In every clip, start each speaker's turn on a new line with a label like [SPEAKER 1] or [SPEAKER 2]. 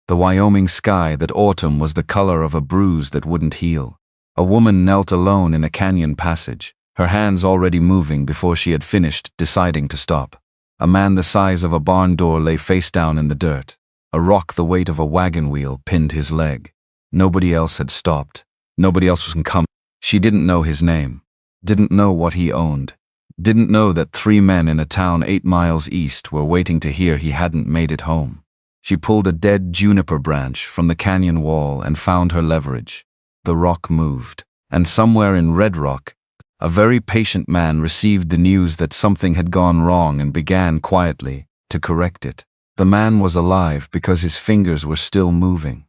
[SPEAKER 1] The Wyoming sky that autumn was the color of a bruise that wouldn't heal. A woman knelt alone in a canyon passage, her hands already moving before she had finished deciding to stop. A man the size of a barn door lay face down in the dirt. A rock the weight of a wagon wheel pinned his leg. Nobody else had stopped. Nobody else was coming. She didn't know his name. Didn't know what he owned. Didn't know that 3 men in a town 8 miles east were waiting to hear he hadn't made it home. She pulled a dead juniper branch from the canyon wall and found her leverage. The rock moved, and somewhere in Red Rock, a very patient man received the news that something had gone wrong and began quietly to correct it. The man was alive because his fingers were still moving.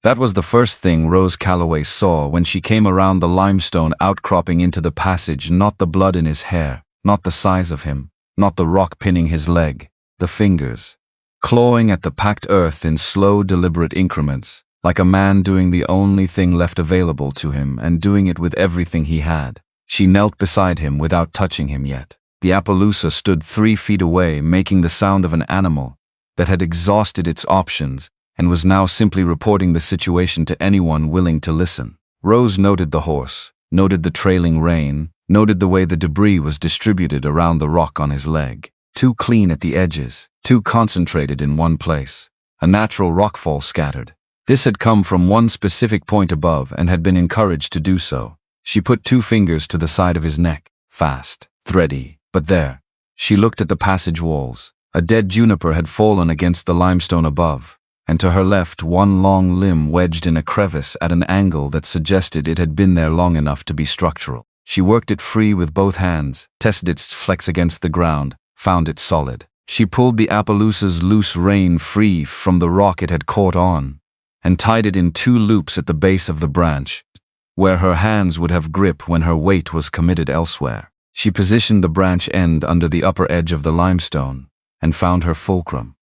[SPEAKER 1] That was the first thing Rose Calloway saw when she came around the limestone outcropping into the passage, not the blood in his hair, not the size of him, not the rock pinning his leg, the fingers, clawing at the packed earth in slow, deliberate increments, like a man doing the only thing left available to him and doing it with everything he had. She knelt beside him without touching him yet. The Appaloosa stood 3 feet away, making the sound of an animal that had exhausted its options and was now simply reporting the situation to anyone willing to listen. Rose noted the horse, noted the trailing rein, noted the way the debris was distributed around the rock on his leg. Too clean at the edges, too concentrated in one place. A natural rockfall scattered. This had come from one specific point above and had been encouraged to do so. She put 2 fingers to the side of his neck, fast, thready, but there. She looked at the passage walls. A dead juniper had fallen against the limestone above, and to her left 1 long limb wedged in a crevice at an angle that suggested it had been there long enough to be structural. She worked it free with both hands, tested its flex against the ground, found it solid. She pulled the Appaloosa's loose rein free from the rock it had caught on, and tied it in 2 loops at the base of the branch, where her hands would have grip when her weight was committed elsewhere. She positioned the branch end under the upper edge of the limestone, and found her fulcrum.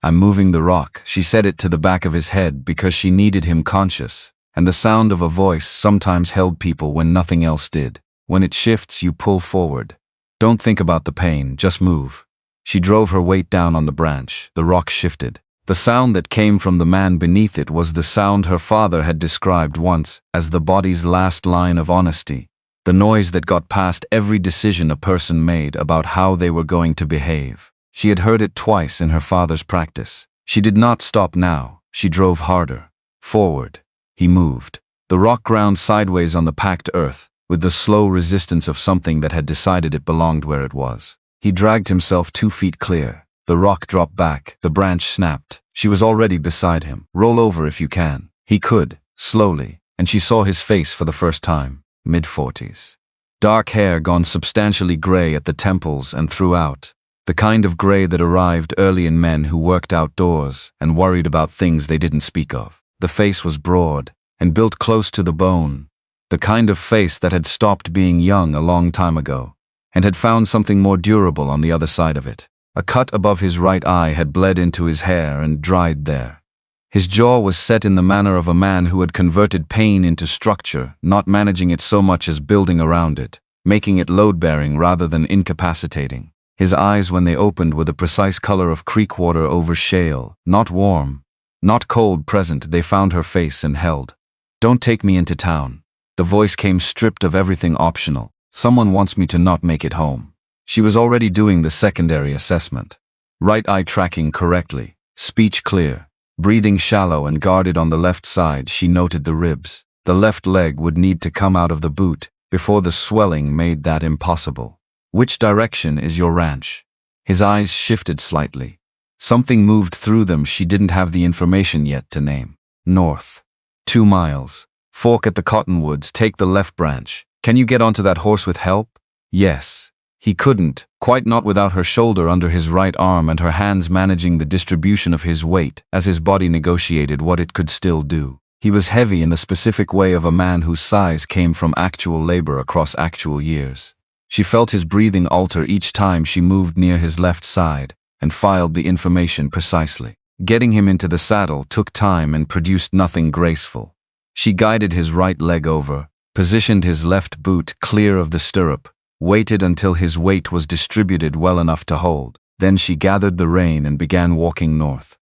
[SPEAKER 1] "I'm moving the rock," she said it to the back of his head because she needed him conscious, and the sound of a voice sometimes held people when nothing else did. When it shifts, you pull forward. Don't think about the pain, just move. She drove her weight down on the branch. The rock shifted. The sound that came from the man beneath it was the sound her father had described once as the body's last line of honesty, the noise that got past every decision a person made about how they were going to behave. She had heard it twice in her father's practice. She did not stop now. She drove harder. Forward. He moved. The rock ground sideways on the packed earth, with the slow resistance of something that had decided it belonged where it was. He dragged himself 2 feet clear. The rock dropped back. The branch snapped. She was already beside him. "Roll over if you can." He could, slowly, and she saw his face for the first time. Mid-40s. Dark hair gone substantially gray at the temples and throughout. The kind of gray that arrived early in men who worked outdoors and worried about things they didn't speak of. The face was broad and built close to the bone. The kind of face that had stopped being young a long time ago and had found something more durable on the other side of it. A cut above his right eye had bled into his hair and dried there. His jaw was set in the manner of a man who had converted pain into structure, not managing it so much as building around it, making it load-bearing rather than incapacitating. His eyes, when they opened, were the precise color of creek water over shale, not warm, not cold. Present, they found her face and held. "Don't take me into town." The voice came stripped of everything optional. "Someone wants me to not make it home." She was already doing the secondary assessment. Right eye tracking correctly, speech clear, breathing shallow and guarded on the left side. She noted the ribs. The left leg would need to come out of the boot before the swelling made that impossible. "Which direction is your ranch?" His eyes shifted slightly. Something moved through them she didn't have the information yet to name. "North. 2 miles. Fork at the cottonwoods, take the left branch. Can you get onto that horse with help?" Yes. He couldn't, quite not without her shoulder under his right arm and her hands managing the distribution of his weight as his body negotiated what it could still do. He was heavy in the specific way of a man whose size came from actual labor across actual years. She felt his breathing alter each time she moved near his left side and filed the information precisely. Getting him into the saddle took time and produced nothing graceful. She guided his right leg over, positioned his left boot clear of the stirrup, waited until his weight was distributed well enough to hold. Then she gathered the rein and began walking north.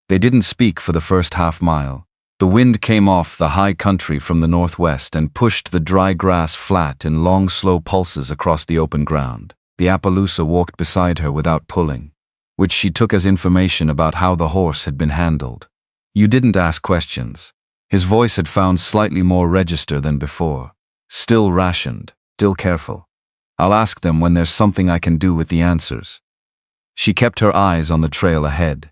[SPEAKER 1] They didn't speak for the first half-mile. The wind came off the high country from the northwest and pushed the dry grass flat in long, slow pulses across the open ground. The Appaloosa walked beside her without pulling, which she took as information about how the horse had been handled. You didn't ask questions. His voice had found slightly more register than before. Still rationed, still careful. I'll ask them when there's something I can do with the answers. She kept her eyes on the trail ahead.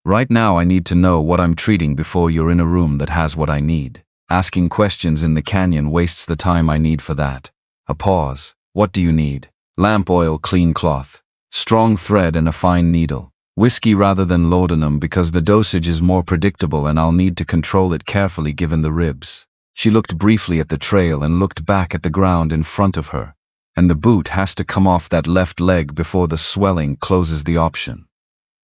[SPEAKER 1] Right now I need to know what I'm treating before you're in a room that has what I need. Asking questions in the canyon wastes the time I need for that. A pause. What do you need? Lamp oil, clean cloth. Strong thread and a fine needle. Whiskey rather than laudanum because the dosage is more predictable and I'll need to control it carefully given the ribs. She looked briefly at the trail and looked back at the ground in front of her. And the boot has to come off that left leg before the swelling closes the option.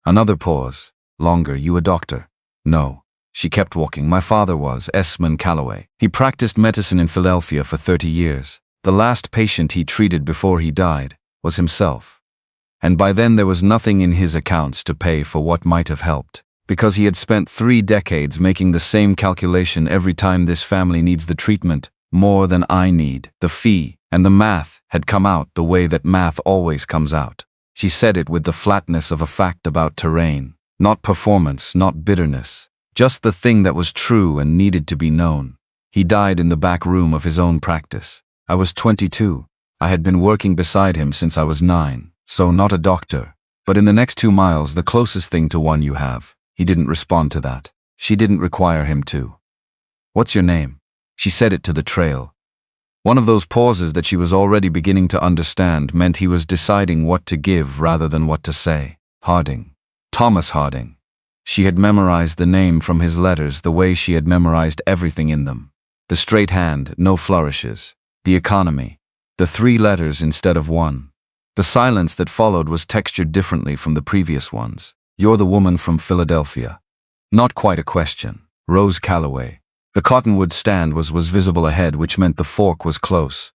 [SPEAKER 1] Another pause. Longer. You a doctor? No. She kept walking. My father was, Esmond Calloway. He practiced medicine in Philadelphia for 30 years. The last patient he treated before he died was himself. And by then there was nothing in his accounts to pay for what might have helped, because he had spent 3 decades making the same calculation every time this family needs the treatment, more than I need, the fee, and the math had come out the way that math always comes out. She said it with the flatness of a fact about terrain, not performance, not bitterness, just the thing that was true and needed to be known. He died in the back room of his own practice. I was 22. I had been working beside him since I was 9. So not a doctor, but in the next 2 miles the closest thing to one you have. He didn't respond to that. She didn't require him to. What's your name? She said it to the trail. One of those pauses that she was already beginning to understand meant he was deciding what to give rather than what to say. Harding. Thomas Harding. She had memorized the name from his letters the way she had memorized everything in them. The straight hand, no flourishes. The economy. The 3 letters instead of 1. The silence that followed was textured differently from the previous ones. You're the woman from Philadelphia. Not quite a question. Rose Calloway. The cottonwood stand was visible ahead, which meant the fork was close.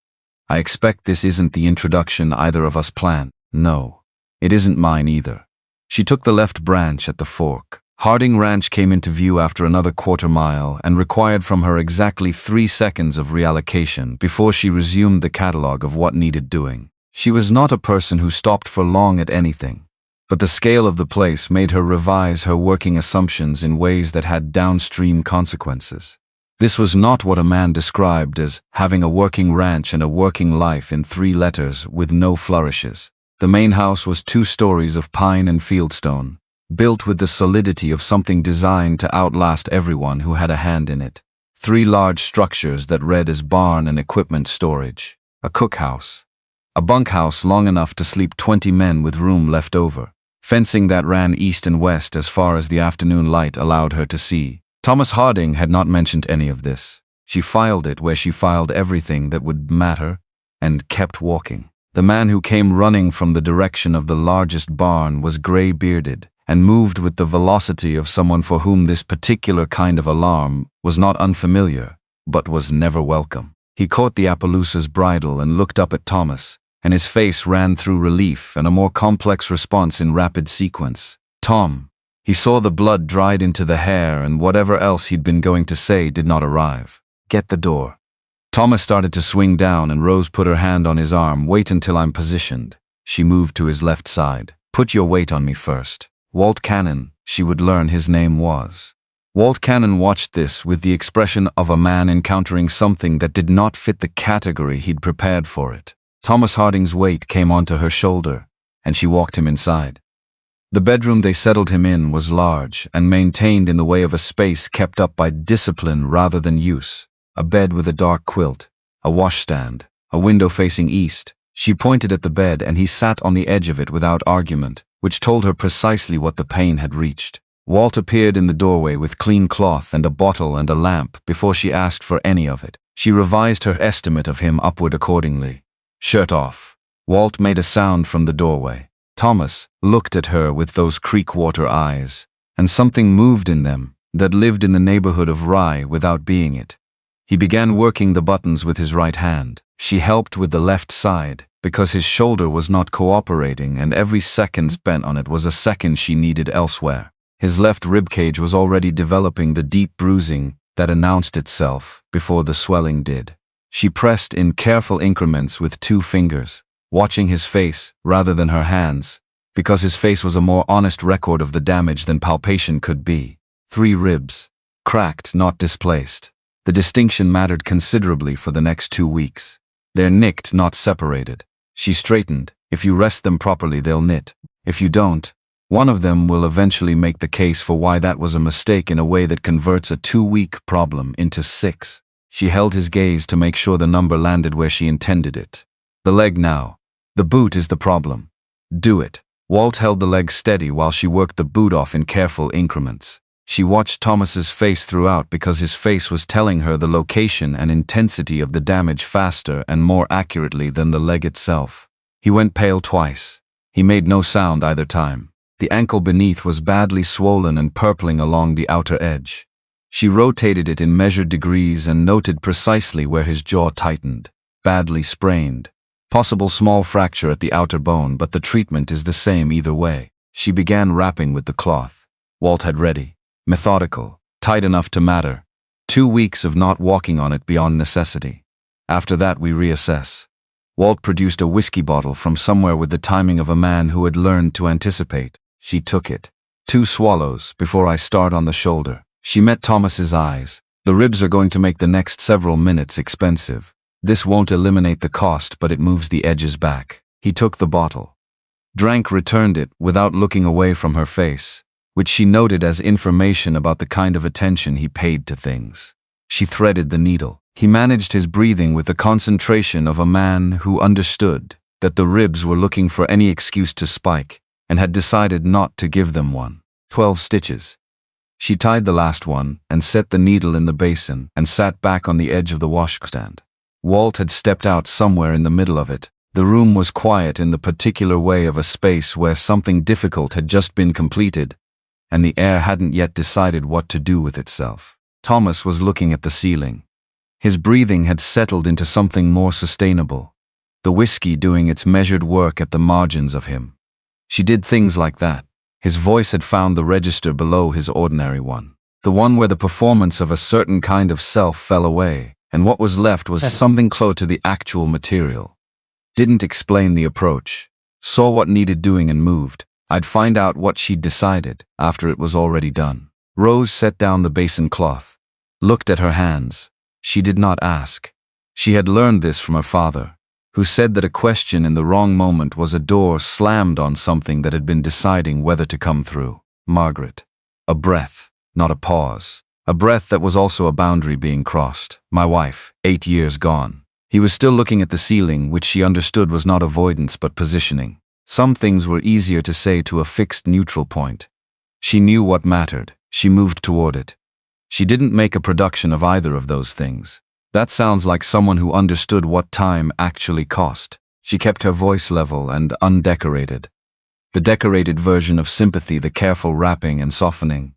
[SPEAKER 1] I expect this isn't the introduction either of us planned. No. It isn't mine either. She took the left branch at the fork. Harding Ranch came into view after another quarter mile and required from her exactly 3 seconds of reallocation before she resumed the catalog of what needed doing. She was not a person who stopped for long at anything, but the scale of the place made her revise her working assumptions in ways that had downstream consequences. This was not what a man described as having a working ranch and a working life in 3 letters with no flourishes. The main house was 2 stories of pine and fieldstone, built with the solidity of something designed to outlast everyone who had a hand in it. 3 large structures that read as barn and equipment storage. A cookhouse. A bunkhouse long enough to sleep 20 men with room left over. Fencing that ran east and west as far as the afternoon light allowed her to see. Thomas Harding had not mentioned any of this. She filed it where she filed everything that would matter, and kept walking. The man who came running from the direction of the largest barn was gray-bearded, and moved with the velocity of someone for whom this particular kind of alarm was not unfamiliar, but was never welcome. He caught the Appaloosa's bridle and looked up at Thomas, and his face ran through relief and a more complex response in rapid sequence. Tom. He saw the blood dried into the hair, and whatever else he'd been going to say did not arrive. Get the door. Thomas started to swing down, and Rose put her hand on his arm. Wait until I'm positioned. She moved to his left side. Put your weight on me first. Walt Cannon, she would learn his name was. Walt Cannon watched this with the expression of a man encountering something that did not fit the category he'd prepared for it. Thomas Harding's weight came onto her shoulder, and she walked him inside. The bedroom they settled him in was large and maintained in the way of a space kept up by discipline rather than use. A bed with a dark quilt, a washstand, a window facing east. She pointed at the bed, and he sat on the edge of it without argument, which told her precisely what the pain had reached. Walt appeared in the doorway with clean cloth and a bottle and a lamp before she asked for any of it. She revised her estimate of him upward accordingly. Shirt off. Walt made a sound from the doorway. Thomas looked at her with those creekwater eyes, and something moved in them that lived in the neighborhood of Rye without being it. He began working the buttons with his right hand. She helped with the left side, because his shoulder was not cooperating, and every second spent on it was a second she needed elsewhere. His left ribcage was already developing the deep bruising that announced itself before the swelling did. She pressed in careful increments with 2 fingers, watching his face rather than her hands, because his face was a more honest record of the damage than palpation could be. 3 ribs. Cracked, not displaced. The distinction mattered considerably for the next 2 weeks. They're nicked, not separated. She straightened. If you rest them properly, they'll knit. If you don't, one of them will eventually make the case for why that was a mistake in a way that converts a 2-week problem into 6. She held his gaze to make sure the number landed where she intended it. The leg now. The boot is the problem. Do it. Walt held the leg steady while she worked the boot off in careful increments. She watched Thomas's face throughout because his face was telling her the location and intensity of the damage faster and more accurately than the leg itself. He went pale twice. He made no sound either time. The ankle beneath was badly swollen and purpling along the outer edge. She rotated it in measured degrees and noted precisely where his jaw tightened. Badly sprained. Possible small fracture at the outer bone, but the treatment is the same either way. She began wrapping with the cloth. Walt had ready. Methodical. Tight enough to matter. 2 weeks of not walking on it beyond necessity. After that we reassess. Walt produced a whiskey bottle from somewhere with the timing of a man who had learned to anticipate. She took it. 2 swallows before I start on the shoulder. She met Thomas's eyes. The ribs are going to make the next several minutes expensive. This won't eliminate the cost, but it moves the edges back. He took the bottle. Drank, returned it without looking away from her face, which she noted as information about the kind of attention he paid to things. She threaded the needle. He managed his breathing with the concentration of a man who understood that the ribs were looking for any excuse to spike and had decided not to give them one. 12 stitches. She tied the last one and set the needle in the basin and sat back on the edge of the washstand. Walt had stepped out somewhere in the middle of it. The room was quiet in the particular way of a space where something difficult had just been completed, and the air hadn't yet decided what to do with itself. Thomas was looking at the ceiling. His breathing had settled into something more sustainable, the whiskey doing its measured work at the margins of him. She did things like that. His voice had found the register below his ordinary one, the one where the performance of a certain kind of self fell away, and what was left was something close to the actual material. Didn't explain the approach. Saw what needed doing and moved. I'd find out what she'd decided after it was already done. Rose set down the basin cloth. Looked at her hands. She did not ask. She had learned this from her father, who said that a question in the wrong moment was a door slammed on something that had been deciding whether to come through. Margaret. A breath, not a pause. A breath that was also a boundary being crossed. My wife, 8 years gone. He was still looking at the ceiling, which she understood was not avoidance but positioning. Some things were easier to say to a fixed neutral point. She knew what mattered. She moved toward it. She didn't make a production of either of those things. That sounds like someone who understood what time actually cost. She kept her voice level and undecorated. The decorated version of sympathy, the careful wrapping and softening,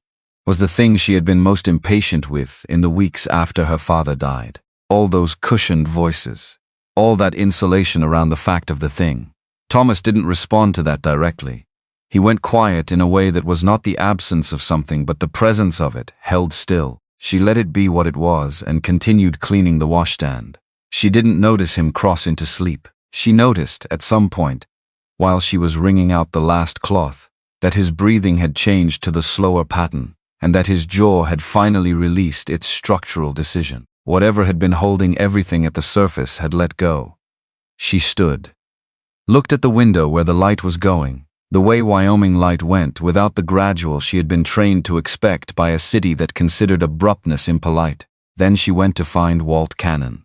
[SPEAKER 1] was the thing she had been most impatient with in the weeks after her father died. All those cushioned voices. All that insulation around the fact of the thing. Thomas didn't respond to that directly. He went quiet in a way that was not the absence of something but the presence of it, held still. She let it be what it was and continued cleaning the washstand. She didn't notice him cross into sleep. She noticed, at some point, while she was wringing out the last cloth, that his breathing had changed to the slower pattern, and that his jaw had finally released its structural decision. Whatever had been holding everything at the surface had let go. She stood. Looked at the window where the light was going, the way Wyoming light went without the gradual she had been trained to expect by a city that considered abruptness impolite. Then she went to find Walt Cannon.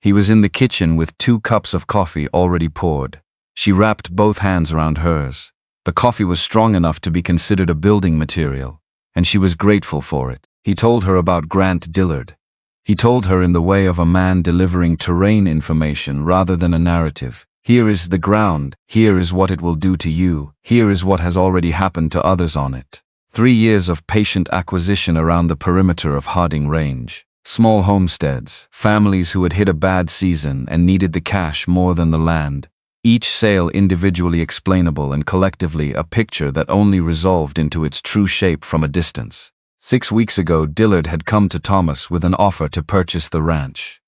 [SPEAKER 1] He was in the kitchen with 2 cups of coffee already poured. She wrapped both hands around hers. The coffee was strong enough to be considered a building material, and she was grateful for it. He told her about Grant Dillard. He told her in the way of a man delivering terrain information rather than a narrative. Here is the ground, here is what it will do to you, here is what has already happened to others on it. 3 years of patient acquisition around the perimeter of Harding Range. Small homesteads, families who had hit a bad season and needed the cash more than the land, Each sail individually explainable and collectively a picture that only resolved into its true shape from a distance. 6 weeks ago, Dillard had come to Thomas with an offer to purchase the ranch.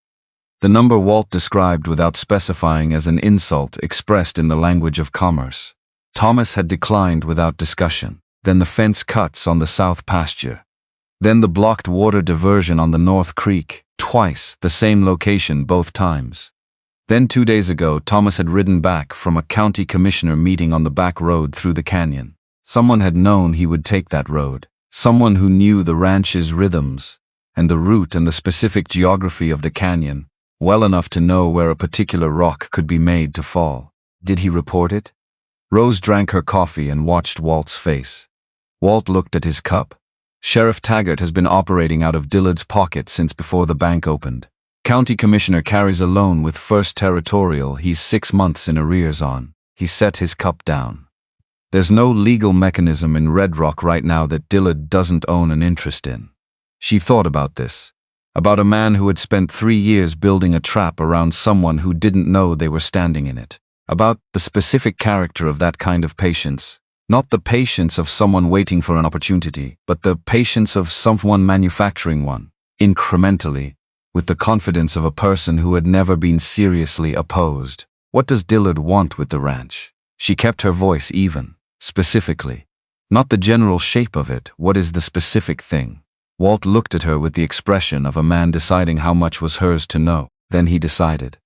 [SPEAKER 1] The number Walt described without specifying as an insult expressed in the language of commerce. Thomas had declined without discussion. Then the fence cuts on the south pasture. Then the blocked water diversion on the North Creek, twice, the same location both times. Then 2 days ago, Thomas had ridden back from a county commissioner meeting on the back road through the canyon. Someone had known he would take that road. Someone who knew the ranch's rhythms, and the route and the specific geography of the canyon, well enough to know where a particular rock could be made to fall. Did he report it? Rose drank her coffee and watched Walt's face. Walt looked at his cup. Sheriff Taggart has been operating out of Dillard's pocket since before the bank opened. County Commissioner carries a loan with First Territorial he's 6 months in arrears on. He set his cup down. There's no legal mechanism in Red Rock right now that Dillard doesn't own an interest in. She thought about this. About a man who had spent 3 years building a trap around someone who didn't know they were standing in it. About the specific character of that kind of patience. Not the patience of someone waiting for an opportunity, but the patience of someone manufacturing one, incrementally, with the confidence of a person who had never been seriously opposed. What does Dillard want with the ranch? She kept her voice even. Specifically. Not the general shape of it, what is the specific thing? Walt looked at her with the expression of a man deciding how much was hers to know. Then he decided.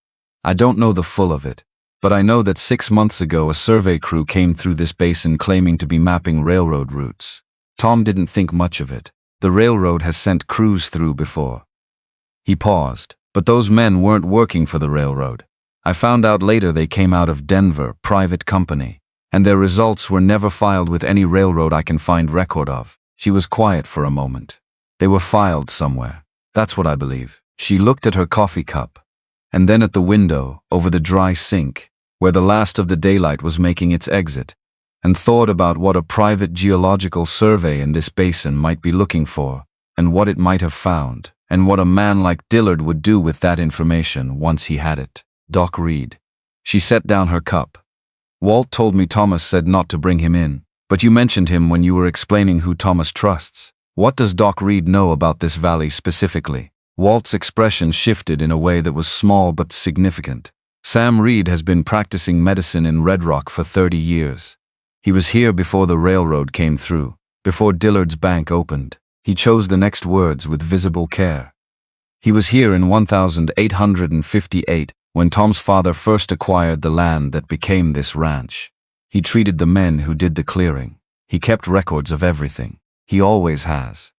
[SPEAKER 1] I don't know the full of it, but I know that 6 months ago a survey crew came through this basin claiming to be mapping railroad routes. Tom didn't think much of it. The railroad has sent crews through before. He paused, but those men weren't working for the railroad. I found out later they came out of Denver, private company, and their results were never filed with any railroad I can find record of. She was quiet for a moment. They were filed somewhere. That's what I believe. She looked at her coffee cup, and then at the window, over the dry sink, where the last of the daylight was making its exit, and thought about what a private geological survey in this basin might be looking for, and what it might have found, and what a man like Dillard would do with that information once he had it. Doc Reed. She set down her cup. Walt told me Thomas said not to bring him in, but you mentioned him when you were explaining who Thomas trusts. What does Doc Reed know about this valley specifically? Walt's expression shifted in a way that was small but significant. Sam Reed has been practicing medicine in Red Rock for 30 years. He was here before the railroad came through, before Dillard's bank opened. He chose the next words with visible care. He was here in 1858 when Tom's father first acquired the land that became this ranch. He treated the men who did the clearing. He kept records of everything. He always has.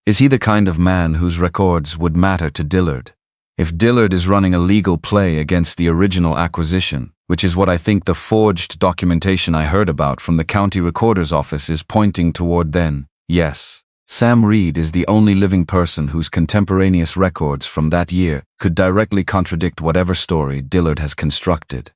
[SPEAKER 1] Is he the kind of man whose records would matter to Dillard? If Dillard is running a legal play against the original acquisition, which is what I think the forged documentation I heard about from the county recorder's office is pointing toward, then, yes. Sam Reed is the only living person whose contemporaneous records from that year could directly contradict whatever story Dillard has constructed.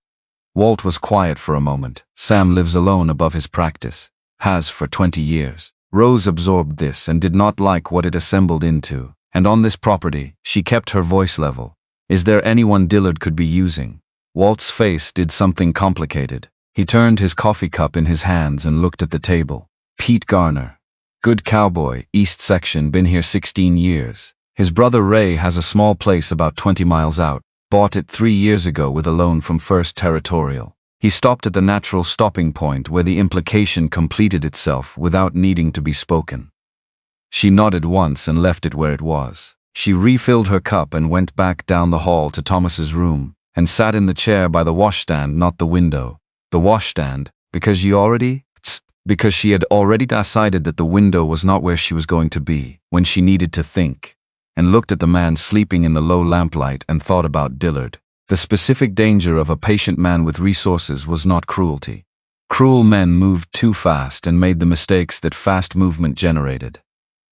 [SPEAKER 1] Walt was quiet for a moment. Sam lives alone above his practice. Has for 20 years. Rose absorbed this and did not like what it assembled into. And on this property, she kept her voice level. Is there anyone Dillard could be using? Walt's face did something complicated. He turned his coffee cup in his hands and looked at the table. Pete Garner. Good cowboy, East Section, been here 16 years. His brother Ray has a small place about 20 miles out. Bought it 3 years ago with a loan from First Territorial. He stopped at the natural stopping point where the implication completed itself without needing to be spoken. She nodded once and left it where it was. She refilled her cup and went back down the hall to Thomas's room and sat in the chair by the washstand, not the window. The washstand, because she had already decided that the window was not where she was going to be when she needed to think, and looked at the man sleeping in the low lamplight and thought about Dillard. The specific danger of a patient man with resources was not cruelty. Cruel men moved too fast and made the mistakes that fast movement generated.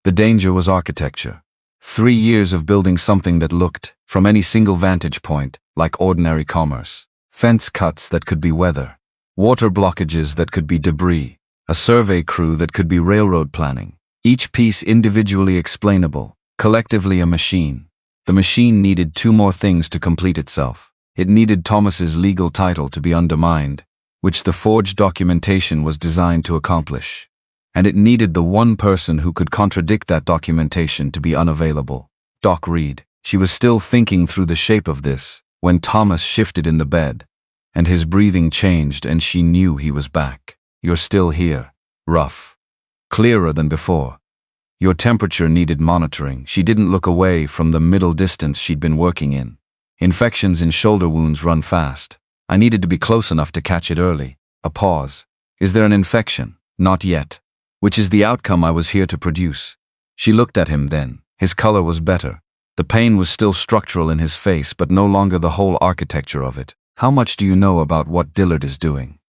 [SPEAKER 1] The danger was architecture. 3 years of building something that looked, from any single vantage point, like ordinary commerce. Fence cuts that could be weather. Water blockages that could be debris. A survey crew that could be railroad planning. Each piece individually explainable, collectively a machine. The machine needed 2 more things to complete itself. It needed Thomas's legal title to be undermined, which the forged documentation was designed to accomplish. And it needed the one person who could contradict that documentation to be unavailable. Doc Reed. She was still thinking through the shape of this when Thomas shifted in the bed, and his breathing changed and she knew he was back. You're still here. Rough. Clearer than before. Your temperature needed monitoring. She didn't look away from the middle distance she'd been working in. Infections in shoulder wounds run fast. I needed to be close enough to catch it early. A pause. Is there an infection? Not yet. Which is the outcome I was here to produce. She looked at him then. His color was better. The pain was still structural in his face, but no longer the whole architecture of it. How much do you know about what Dillard is doing?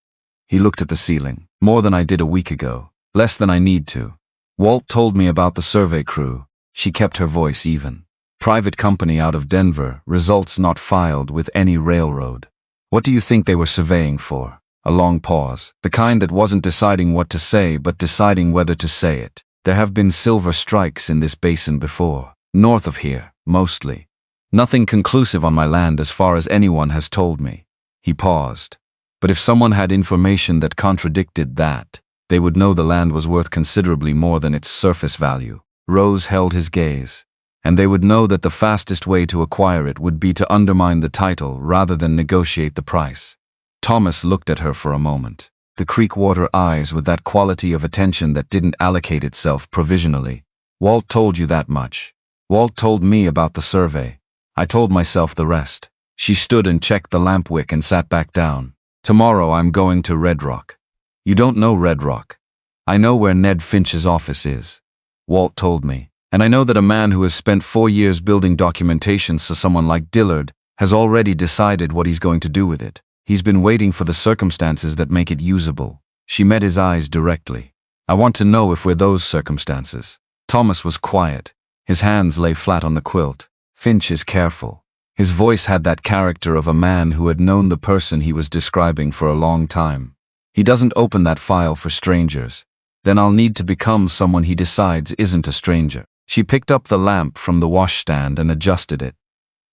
[SPEAKER 1] He looked at the ceiling. More than I did a week ago. Less than I need to. Walt told me about the survey crew. She kept her voice even. Private company out of Denver, results not filed with any railroad. What do you think they were surveying for? A long pause. The kind that wasn't deciding what to say, but deciding whether to say it. There have been silver strikes in this basin before. North of here, mostly. Nothing conclusive on my land as far as anyone has told me. He paused. But if someone had information that contradicted that, they would know the land was worth considerably more than its surface value. Rose held his gaze. And they would know that the fastest way to acquire it would be to undermine the title rather than negotiate the price. Thomas looked at her for a moment. The Creekwater eyes with that quality of attention that didn't allocate itself provisionally. Walt told you that much. Walt told me about the survey. I told myself the rest. She stood and checked the lamp wick and sat back down. Tomorrow I'm going to Red Rock. You don't know Red Rock. I know where Ned Finch's office is. Walt told me. And I know that a man who has spent 4 years building documentation so someone like Dillard has already decided what he's going to do with it. He's been waiting for the circumstances that make it usable. She met his eyes directly. I want to know if we're those circumstances. Thomas was quiet. His hands lay flat on the quilt. Finch is careful. His voice had that character of a man who had known the person he was describing for a long time. He doesn't open that file for strangers. Then I'll need to become someone he decides isn't a stranger. She picked up the lamp from the washstand and adjusted it.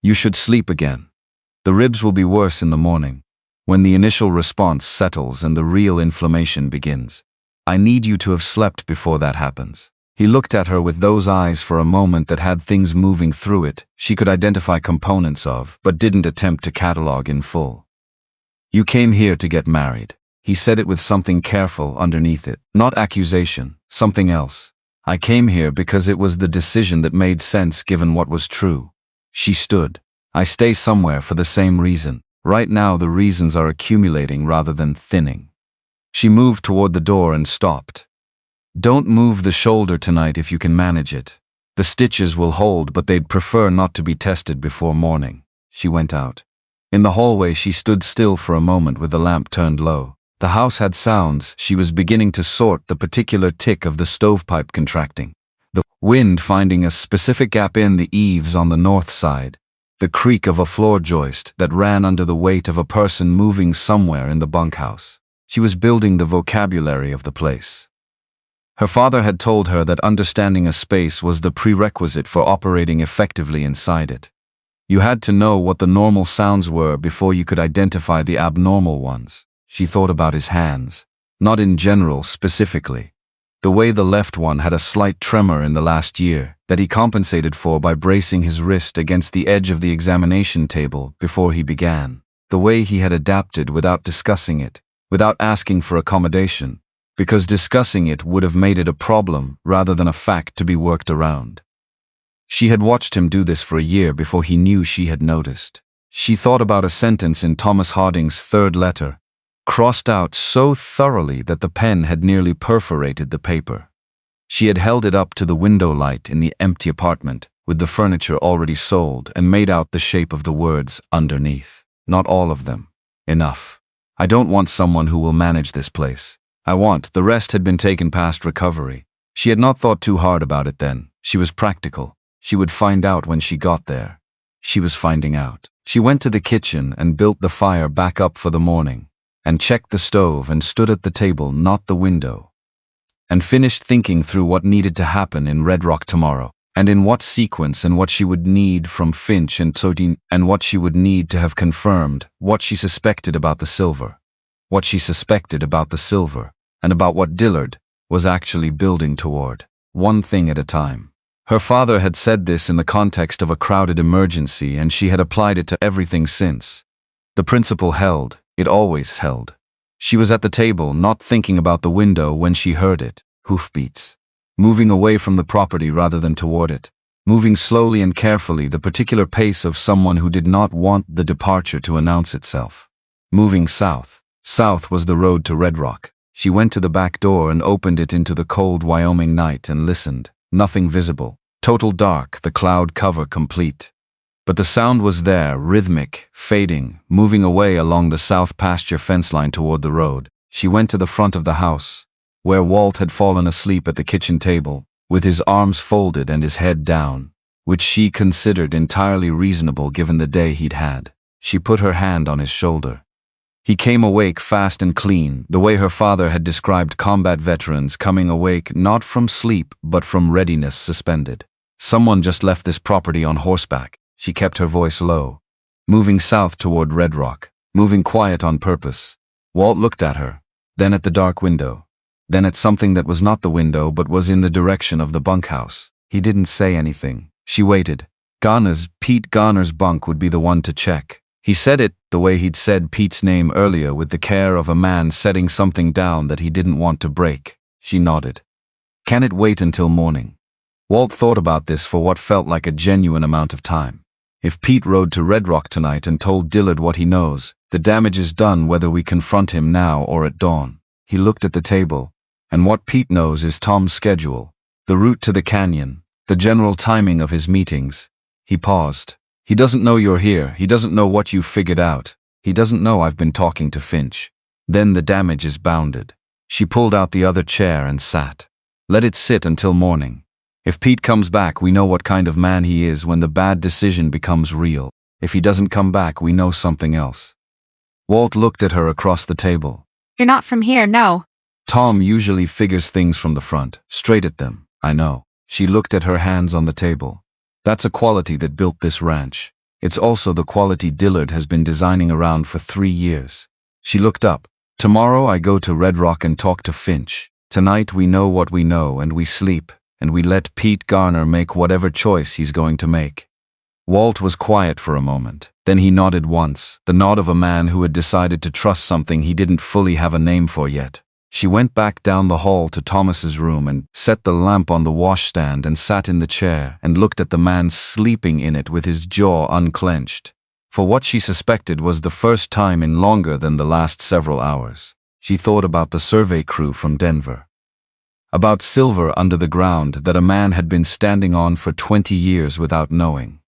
[SPEAKER 1] You should sleep again. The ribs will be worse in the morning, when the initial response settles and the real inflammation begins. I need you to have slept before that happens. He looked at her with those eyes for a moment that had things moving through it she could identify components of, but didn't attempt to catalog in full. You came here to get married. He said it with something careful underneath it. Not accusation, something else. I came here because it was the decision that made sense given what was true. She stood. I stay somewhere for the same reason. Right now the reasons are accumulating rather than thinning. She moved toward the door and stopped. Don't move the shoulder tonight if you can manage it. The stitches will hold, but they'd prefer not to be tested before morning. She went out. In the hallway she stood still for a moment with the lamp turned low. The house had sounds. She was beginning to sort the particular tick of the stovepipe contracting, the wind finding a specific gap in the eaves on the north side, the creak of a floor joist that ran under the weight of a person moving somewhere in the bunkhouse. She was building the vocabulary of the place. Her father had told her that understanding a space was the prerequisite for operating effectively inside it. You had to know what the normal sounds were before you could identify the abnormal ones. She thought about his hands, not in general specifically. The way the left one had a slight tremor in the last year that he compensated for by bracing his wrist against the edge of the examination table before he began. The way he had adapted without discussing it, without asking for accommodation, because discussing it would have made it a problem rather than a fact to be worked around. She had watched him do this for a year before he knew she had noticed. She thought about a sentence in Thomas Harding's third letter, crossed out so thoroughly that the pen had nearly perforated the paper. She had held it up to the window light in the empty apartment, with the furniture already sold, and made out the shape of the words underneath. Not all of them. Enough. I don't want someone who will manage this place. The rest had been taken past recovery. She had not thought too hard about it then. She was practical. She would find out when she got there. She was finding out. She went to the kitchen and built the fire back up for the morning, and checked the stove and stood at the table, not the window, and finished thinking through what needed to happen in Red Rock tomorrow. and in what sequence, and what she would need from Finch and Todin, and what she would need to have confirmed what she suspected about the silver. What she suspected about the silver, and about what Dillard was actually building toward. One thing at a time. Her father had said this in the context of a crowded emergency, and she had applied it to everything since. The principle held. It always held. She was at the table, not thinking about the window, when she heard it. Hoofbeats. Moving away from the property rather than toward it. Moving slowly and carefully, the particular pace of someone who did not want the departure to announce itself. Moving south. South was the road to Red Rock. She went to the back door and opened it into the cold Wyoming night and listened. Nothing visible. Total dark, the cloud cover complete. But the sound was there, rhythmic, fading, moving away along the south pasture fence line toward the road. She went to the front of the house, where Walt had fallen asleep at the kitchen table, with his arms folded and his head down, which she considered entirely reasonable given the day he'd had. She put her hand on his shoulder. He came awake fast and clean, the way her father had described combat veterans coming awake not from sleep but from readiness suspended. Someone just left this property on horseback. She kept her voice low. Moving south toward Red Rock, moving quiet on purpose. Walt looked at her, then at the dark window, then at something that was not the window but was in the direction of the bunkhouse. He didn't say anything. She waited. Pete Garner's bunk would be the one to check. He said it the way he'd said Pete's name earlier, with the care of a man setting something down that he didn't want to break. She nodded. Can it wait until morning? Walt thought about this for what felt like a genuine amount of time. If Pete rode to Red Rock tonight and told Dillard what he knows, the damage is done whether we confront him now or at dawn. He looked at the table, and what Pete knows is Tom's schedule, the route to the canyon, the general timing of his meetings. He paused. He doesn't know you're here. He doesn't know what you've figured out. He doesn't know I've been talking to Finch. Then the damage is bounded. She pulled out the other chair and sat. Let it sit until morning. If Pete comes back, we know what kind of man he is when the bad decision becomes real. If he doesn't come back, we know something else. Walt looked at her across the table.
[SPEAKER 2] You're not from here, no.
[SPEAKER 1] Tom usually figures things from the front, straight at them. I know. She looked at her hands on the table. That's a quality that built this ranch. It's also the quality Dillard has been designing around for 3 years. She looked up. Tomorrow I go to Red Rock and talk to Finch. Tonight we know what we know and we sleep, and we let Pete Garner make whatever choice he's going to make. Walt was quiet for a moment. Then he nodded once, the nod of a man who had decided to trust something he didn't fully have a name for yet. She went back down the hall to Thomas's room and set the lamp on the washstand and sat in the chair and looked at the man sleeping in it with his jaw unclenched. For what she suspected was the first time in longer than the last several hours. She thought about the survey crew from Denver. About silver under the ground that a man had been standing on for 20 years without knowing.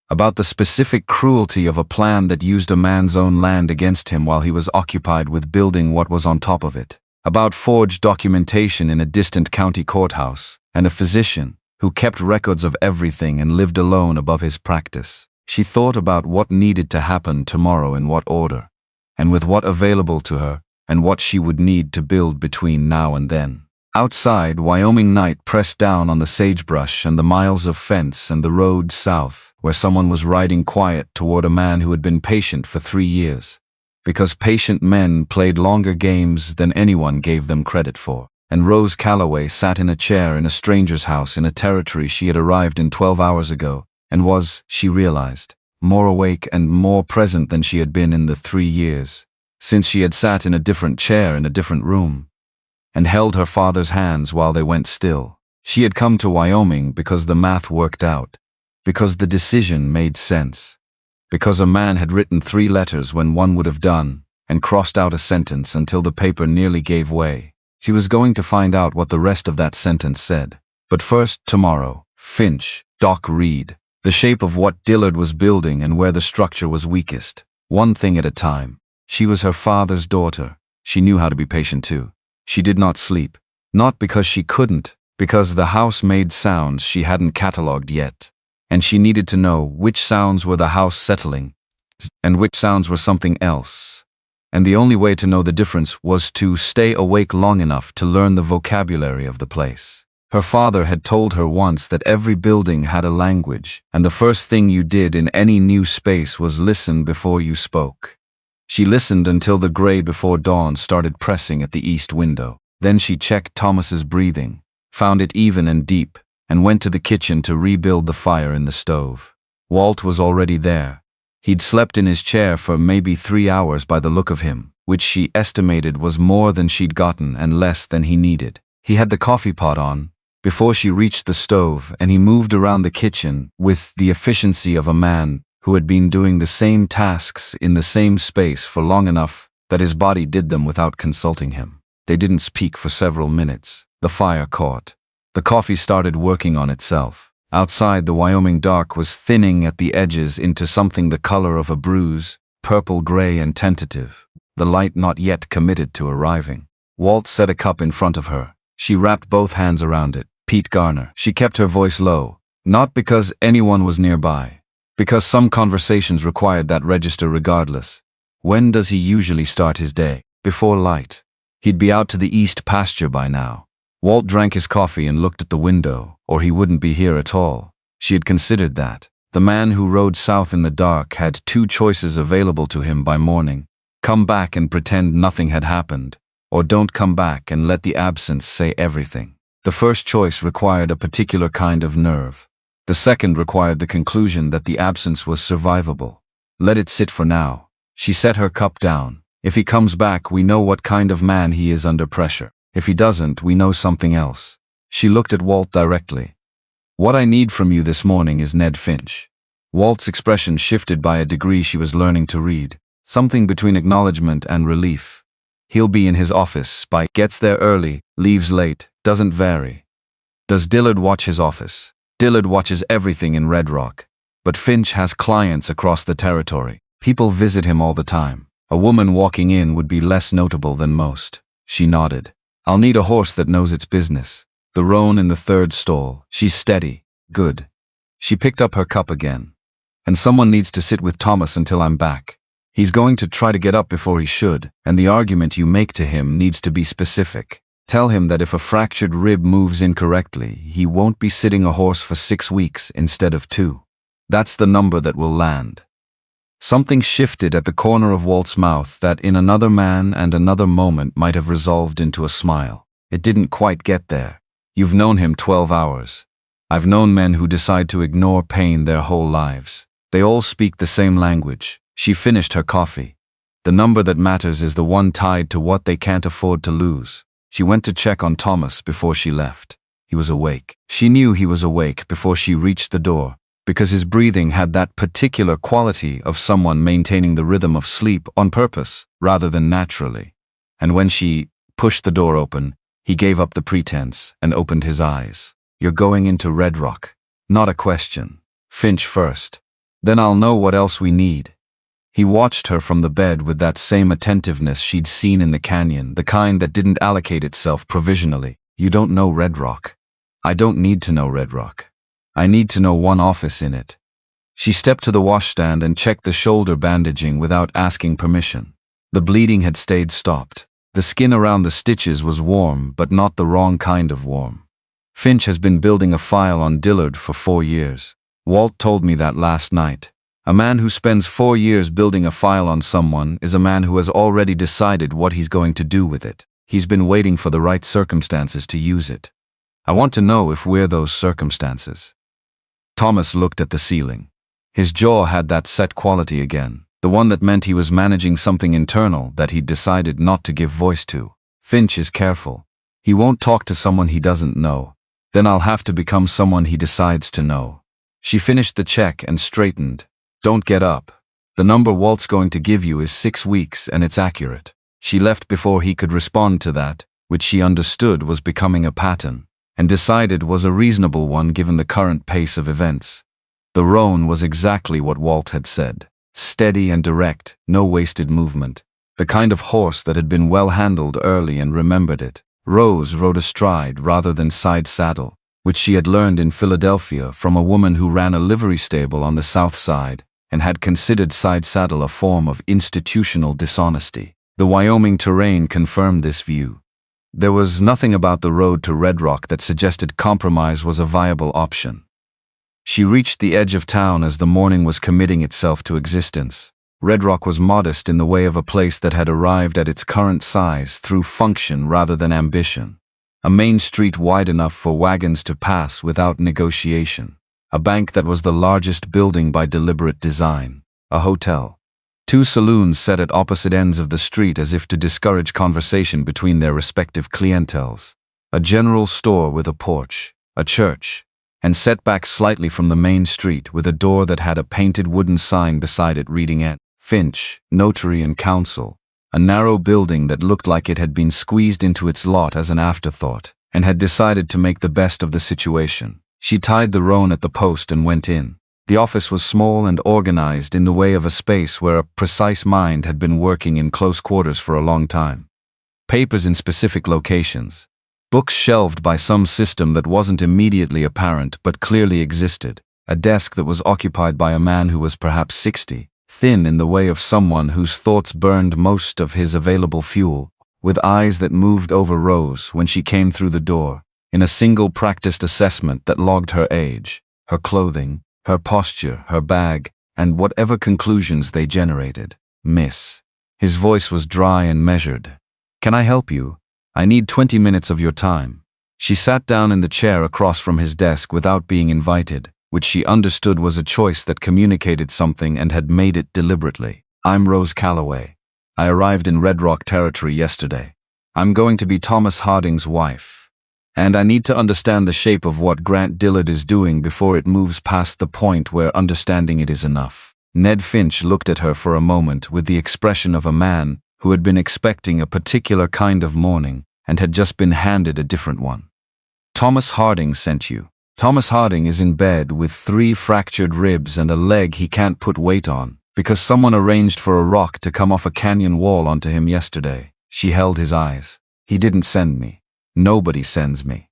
[SPEAKER 1] About the specific cruelty of a plan that used a man's own land against him while he was occupied with building what was on top of it. About forged documentation in a distant county courthouse, and a physician who kept records of everything and lived alone above his practice. She thought about what needed to happen tomorrow in what order, and with what available to her, and what she would need to build between now and then. Outside, Wyoming night pressed down on the sagebrush and the miles of fence and the road south, where someone was riding quiet toward a man who had been patient for 3 years. Because patient men played longer games than anyone gave them credit for. And Rose Calloway sat in a chair in a stranger's house in a territory she had arrived in 12 hours ago, and was, she realized, more awake and more present than she had been in the 3 years, since she had sat in a different chair in a different room, and held her father's hands while they went still. She had come to Wyoming because the math worked out, because the decision made sense. Because a man had written 3 letters when one would have done, and crossed out a sentence until the paper nearly gave way. She was going to find out what the rest of that sentence said. But first, tomorrow, Finch, Doc Reed, the shape of what Dillard was building and where the structure was weakest. One thing at a time. She was her father's daughter. She knew how to be patient too. She did not sleep. Not because she couldn't, because the house made sounds she hadn't catalogued yet. And she needed to know which sounds were the house settling, and which sounds were something else. And the only way to know the difference was to stay awake long enough to learn the vocabulary of the place. Her father had told her once that every building had a language, and the first thing you did in any new space was listen before you spoke. She listened until the gray before dawn started pressing at the east window. Then she checked Thomas's breathing, found it even and deep, and went to the kitchen to rebuild the fire in the stove. Walt was already there. He'd slept in his chair for maybe 3 hours by the look of him, which she estimated was more than she'd gotten and less than he needed. He had the coffee pot on before she reached the stove, and he moved around the kitchen with the efficiency of a man who had been doing the same tasks in the same space for long enough that his body did them without consulting him. They didn't speak for several minutes. The fire caught. The coffee started working on itself. Outside, the Wyoming dark was thinning at the edges into something the color of a bruise, purple-gray and tentative, the light not yet committed to arriving. Walt set a cup in front of her. She wrapped both hands around it. Pete Garner. She kept her voice low, not because anyone was nearby, because some conversations required that register regardless. When does he usually start his day? Before light. He'd be out to the east pasture by now. Walt drank his coffee and looked at the window, or he wouldn't be here at all. She had considered that. The man who rode south in the dark had 2 choices available to him by morning: come back and pretend nothing had happened, or don't come back and let the absence say everything. The first choice required a particular kind of nerve. The second required the conclusion that the absence was survivable. Let it sit for now. She set her cup down. If he comes back, we know what kind of man he is under pressure. If he doesn't, we know something else. She looked at Walt directly. What I need from you this morning is Ned Finch. Walt's expression shifted by a degree she was learning to read. Something between acknowledgement and relief. He'll be in his office by gets there early, leaves late, doesn't vary. Does Dillard watch his office? Dillard watches everything in Red Rock. But Finch has clients across the territory. People visit him all the time. A woman walking in would be less notable than most. She nodded. I'll need a horse that knows its business. The roan in the 3rd stall. She's steady. Good. She picked up her cup again. And someone needs to sit with Thomas until I'm back. He's going to try to get up before he should, and the argument you make to him needs to be specific. Tell him that if a fractured rib moves incorrectly, he won't be sitting a horse for 6 weeks instead of 2. That's the number that will land. Something shifted at the corner of Walt's mouth that in another man and another moment might have resolved into a smile. It didn't quite get there. You've known him 12 hours. I've known men who decide to ignore pain their whole lives. They all speak the same language. She finished her coffee. The number that matters is the one tied to what they can't afford to lose. She went to check on Thomas before she left. He was awake. She knew he was awake before she reached the door, because his breathing had that particular quality of someone maintaining the rhythm of sleep on purpose rather than naturally. And when she pushed the door open, he gave up the pretense and opened his eyes. You're going into Red Rock. Not a question. Finch first. Then I'll know what else we need. He watched her from the bed with that same attentiveness she'd seen in the canyon, the kind that didn't allocate itself provisionally. You don't know Red Rock. I don't need to know Red Rock. I need to know one office in it. She stepped to the washstand and checked the shoulder bandaging without asking permission. The bleeding had stayed stopped. The skin around the stitches was warm, but not the wrong kind of warm. Finch has been building a file on Dillard for 4 years. Walt told me that last night. A man who spends 4 years building a file on someone is a man who has already decided what he's going to do with it. He's been waiting for the right circumstances to use it. I want to know if we're those circumstances. Thomas looked at the ceiling. His jaw had that set quality again, the one that meant he was managing something internal that he'd decided not to give voice to. Finch is careful. He won't talk to someone he doesn't know. Then I'll have to become someone he decides to know. She finished the check and straightened. Don't get up. The number Walt's going to give you is 6 weeks and it's accurate. She left before he could respond to that, which she understood was becoming a pattern, and decided was a reasonable one given the current pace of events. The roan was exactly what Walt had said. Steady and direct, no wasted movement. The kind of horse that had been well handled early and remembered it. Rose rode astride rather than side saddle, which she had learned in Philadelphia from a woman who ran a livery stable on the south side and had considered side saddle a form of institutional dishonesty. The Wyoming terrain confirmed this view. There was nothing about the road to Red Rock that suggested compromise was a viable option. She reached the edge of town as the morning was committing itself to existence. Red Rock was modest in the way of a place that had arrived at its current size through function rather than ambition. A main street wide enough for wagons to pass without negotiation. A bank that was the largest building by deliberate design. A hotel. 2 saloons set at opposite ends of the street as if to discourage conversation between their respective clienteles. A general store with a porch. A church. And set back slightly from the main street with a door that had a painted wooden sign beside it reading Ned Finch, Notary and Counsel. A narrow building that looked like it had been squeezed into its lot as an afterthought, and had decided to make the best of the situation. She tied the roan at the post and went in. The office was small and organized in the way of a space where a precise mind had been working in close quarters for a long time. Papers in specific locations. Books shelved by some system that wasn't immediately apparent but clearly existed. A desk that was occupied by a man who was perhaps 60, thin in the way of someone whose thoughts burned most of his available fuel, with eyes that moved over Rose when she came through the door, in a single practiced assessment that logged her age, her clothing, her posture, her bag, and whatever conclusions they generated. Miss. His voice was dry and measured. Can I help you? I need 20 minutes of your time. She sat down in the chair across from his desk without being invited, which she understood was a choice that communicated something and had made it deliberately. I'm Rose Calloway. I arrived in Red Rock territory yesterday. I'm going to be Thomas Harding's wife. And I need to understand the shape of what Grant Dillard is doing before it moves past the point where understanding it is enough. Ned Finch looked at her for a moment with the expression of a man who had been expecting a particular kind of morning and had just been handed a different one. Thomas Harding sent you. Thomas Harding is in bed with 3 fractured ribs and a leg he can't put weight on, because someone arranged for a rock to come off a canyon wall onto him yesterday. She held his eyes. He didn't send me. Nobody sends me.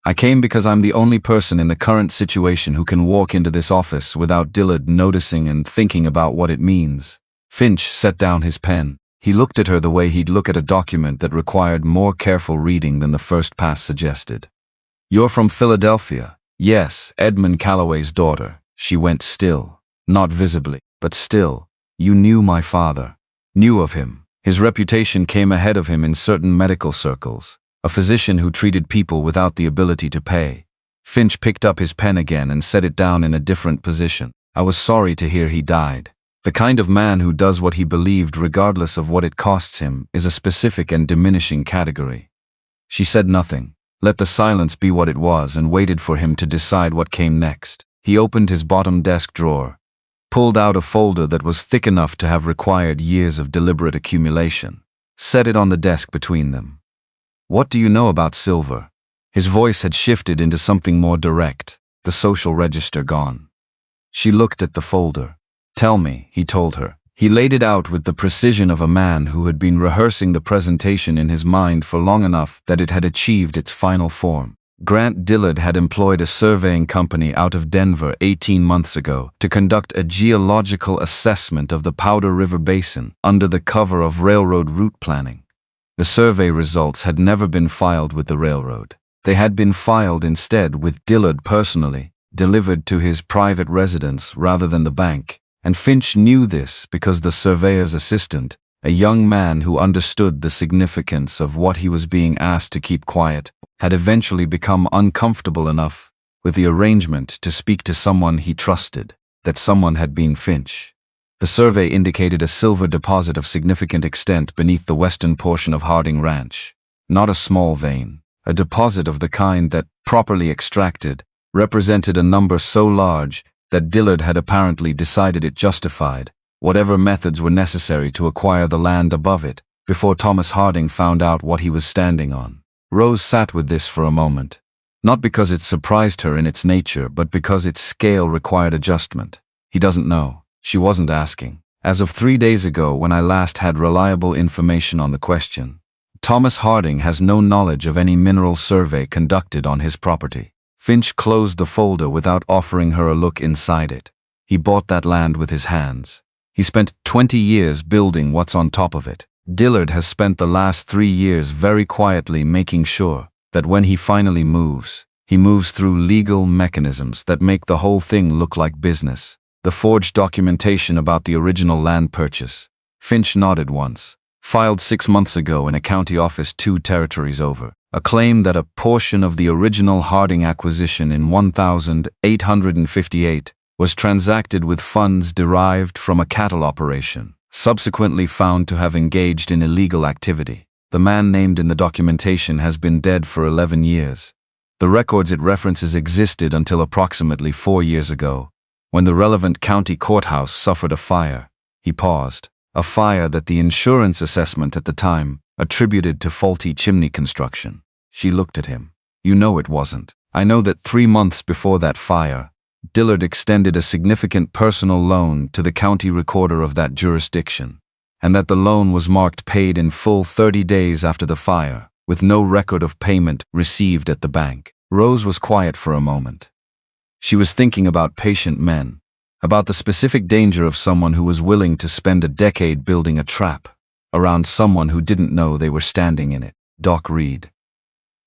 [SPEAKER 1] I came because I'm the only person in the current situation who can walk into this office without Dillard noticing and thinking about what it means. Finch set down his pen. He looked at her the way he'd look at a document that required more careful reading than the first pass suggested. You're from Philadelphia. Yes, Edmund Calloway's daughter. She went still. Not visibly, but still. You knew my father. Knew of him. His reputation came ahead of him in certain medical circles. A physician who treated people without the ability to pay. Finch picked up his pen again and set it down in a different position. I was sorry to hear he died. The kind of man who does what he believed regardless of what it costs him is a specific and diminishing category. She said nothing, let the silence be what it was, and waited for him to decide what came next. He opened his bottom desk drawer, pulled out a folder that was thick enough to have required years of deliberate accumulation, set it on the desk between them. What do you know about silver? His voice had shifted into something more direct, the social register gone. She looked at the folder. Tell me, he told her. He laid it out with the precision of a man who had been rehearsing the presentation in his mind for long enough that it had achieved its final form. Grant Dillard had employed a surveying company out of Denver 18 months ago to conduct a geological assessment of the Powder River Basin under the cover of railroad route planning. The survey results had never been filed with the railroad. They had been filed instead with Dillard personally, delivered to his private residence rather than the bank, and Finch knew this because the surveyor's assistant, a young man who understood the significance of what he was being asked to keep quiet, had eventually become uncomfortable enough with the arrangement to speak to someone he trusted. That someone had been Finch. The survey indicated a silver deposit of significant extent beneath the western portion of Harding Ranch. Not a small vein, a deposit of the kind that, properly extracted, represented a number so large that Dillard had apparently decided it justified whatever methods were necessary to acquire the land above it before Thomas Harding found out what he was standing on. Rose sat with this for a moment, not because it surprised her in its nature, but because its scale required adjustment. He doesn't know. She wasn't asking. As of 3 days ago, when I last had reliable information on the question, Thomas Harding has no knowledge of any mineral survey conducted on his property. Finch closed the folder without offering her a look inside it. He bought that land with his hands. He spent 20 years building what's on top of it. Dillard has spent the last 3 years very quietly making sure that when he finally moves, he moves through legal mechanisms that make the whole thing look like business. The forged documentation about the original land purchase. Finch nodded once. Filed 6 months ago in a county office 2 territories over. A claim that a portion of the original Harding acquisition in 1858 was transacted with funds derived from a cattle operation, subsequently found to have engaged in illegal activity. The man named in the documentation has been dead for 11 years. The records it references existed until approximately 4 years ago, when the relevant county courthouse suffered a fire. He paused. A fire that the insurance assessment at the time attributed to faulty chimney construction. She looked at him. You know it wasn't. I know that 3 months before that fire, Dillard extended a significant personal loan to the county recorder of that jurisdiction, and that the loan was marked paid in full 30 days after the fire, with no record of payment received at the bank. Rose was quiet for a moment. She was thinking about patient men, about the specific danger of someone who was willing to spend a decade building a trap around someone who didn't know they were standing in it. Doc Reed.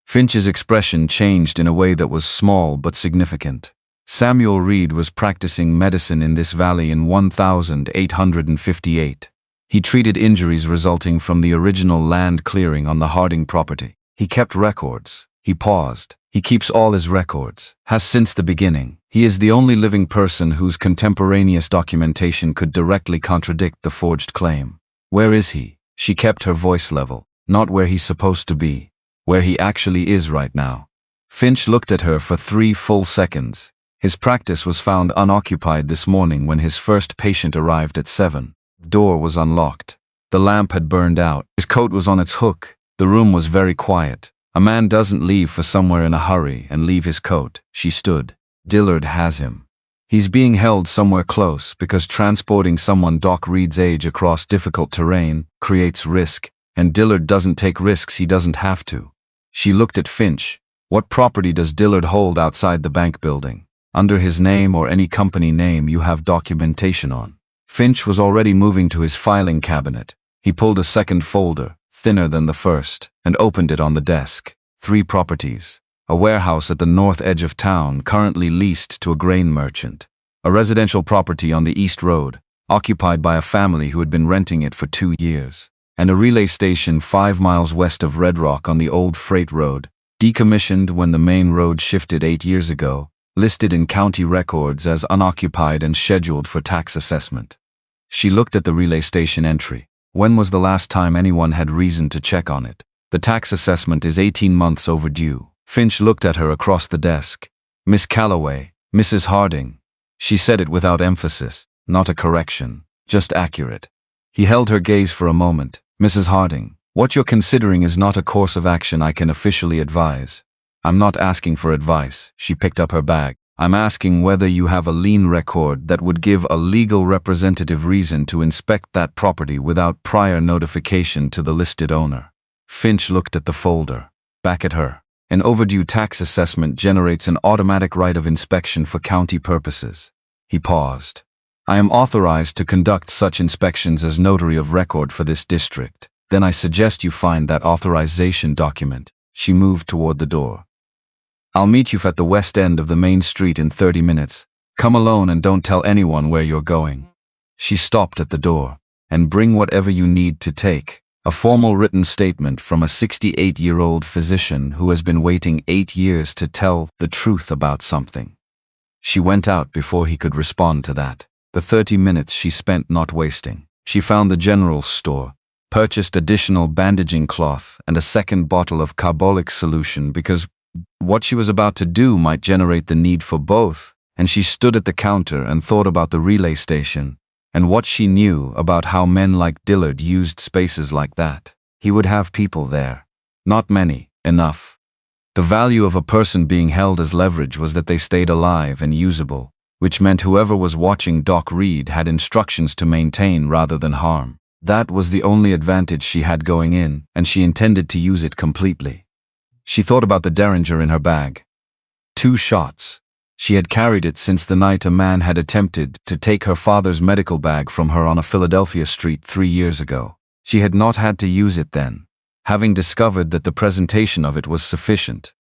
[SPEAKER 1] Finch's expression changed in a way that was small but significant. Samuel Reed was practicing medicine in this valley in 1858. He treated injuries resulting from the original land clearing on the Harding property. He kept records. He paused. He keeps all his records. Has since the beginning. He is the only living person whose contemporaneous documentation could directly contradict the forged claim. Where is he? She kept her voice level. Not where he's supposed to be. Where he actually is right now. Finch looked at her for 3 full seconds. His practice was found unoccupied this morning when his first patient arrived at 7. The door was unlocked. The lamp had burned out. His coat was on its hook. The room was very quiet. A man doesn't leave for somewhere in a hurry and leave his coat. She stood. Dillard has him. He's being held somewhere close because transporting someone Doc Reed's age across difficult terrain creates risk, and Dillard doesn't take risks he doesn't have to. She looked at Finch. What property does Dillard hold outside the bank building? Under his name or any company name you have documentation on. Finch was already moving to his filing cabinet. He pulled a second folder, thinner than the first, and opened it on the desk. 3 properties. A warehouse at the north edge of town currently leased to a grain merchant. A residential property on the East Road, occupied by a family who had been renting it for 2 years. And a relay station 5 miles west of Red Rock on the old freight road, decommissioned when the main road shifted 8 years ago, listed in county records as unoccupied and scheduled for tax assessment. She looked at the relay station entry. When was the last time anyone had reason to check on it? The tax assessment is 18 months overdue. Finch looked at her across the desk. Miss Calloway, Mrs. Harding. She said it without emphasis, not a correction, just accurate. He held her gaze for a moment. Mrs. Harding, what you're considering is not a course of action I can officially advise. I'm not asking for advice. She picked up her bag. I'm asking whether you have a lien record that would give a legal representative reason to inspect that property without prior notification to the listed owner. Finch looked at the folder. Back at her. An overdue tax assessment generates an automatic right of inspection for county purposes. He paused. I am authorized to conduct such inspections as notary of record for this district. Then I suggest you find that authorization document. She moved toward the door. I'll meet you at the west end of the main street in 30 minutes. Come alone and don't tell anyone where you're going. She stopped at the door. And bring whatever you need to take. A formal written statement from a 68-year-old physician who has been waiting 8 years to tell the truth about something. She went out before he could respond to that. The 30 minutes she spent not wasting. She found the general store, purchased additional bandaging cloth and a second bottle of carbolic solution because what she was about to do might generate the need for both, and she stood at the counter and thought about the relay station and what she knew about how men like Dillard used spaces like that. He would have people there. Not many, enough. The value of a person being held as leverage was that they stayed alive and usable, which meant whoever was watching Doc Reed had instructions to maintain rather than harm. That was the only advantage she had going in, and she intended to use it completely. She thought about the derringer in her bag. 2 shots. She had carried it since the night a man had attempted to take her father's medical bag from her on a Philadelphia street 3 years ago. She had not had to use it then, having discovered that the presentation of it was sufficient.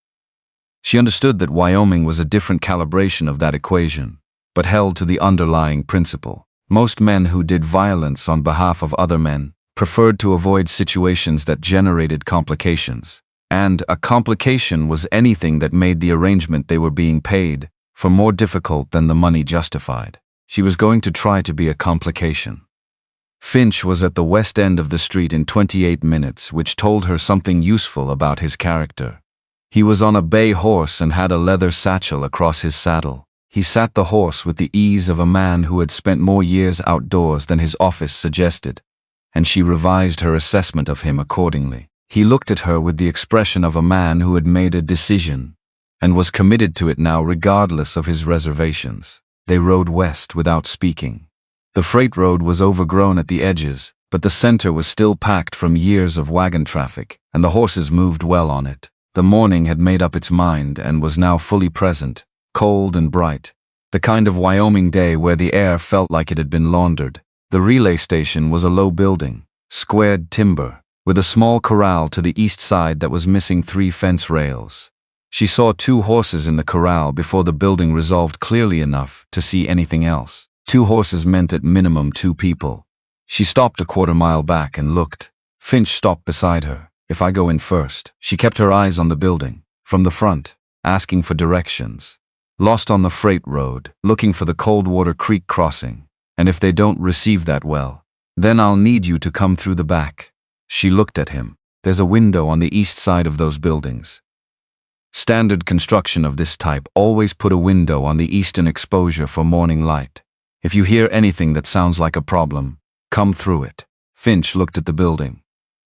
[SPEAKER 1] She understood that Wyoming was a different calibration of that equation, but held to the underlying principle. Most men who did violence on behalf of other men preferred to avoid situations that generated complications. And a complication was anything that made the arrangement they were being paid for more difficult than the money justified. She was going to try to be a complication. Finch was at the west end of the street in 28 minutes, which told her something useful about his character. He was on a bay horse and had a leather satchel across his saddle. He sat the horse with the ease of a man who had spent more years outdoors than his office suggested, and she revised her assessment of him accordingly. He looked at her with the expression of a man who had made a decision and was committed to it now regardless of his reservations. They rode west without speaking. The freight road was overgrown at the edges, but the center was still packed from years of wagon traffic, and the horses moved well on it. The morning had made up its mind and was now fully present, cold and bright. The kind of Wyoming day where the air felt like it had been laundered. The relay station was a low building, squared timber, with a small corral to the east side that was missing 3 fence rails. She saw 2 horses in the corral before the building resolved clearly enough to see anything else. 2 horses meant at minimum 2 people. She stopped a quarter-mile back and looked. Finch stopped beside her. "If I go in first." She kept her eyes on the building, from the front, asking for directions. "Lost on the freight road, looking for the Coldwater Creek crossing. And if they don't receive that well, then I'll need you to come through the back." She looked at him. "There's a window on the east side of those buildings." Standard construction of this type always put a window on the eastern exposure for morning light. "If you hear anything that sounds like a problem, come through it." Finch looked at the building,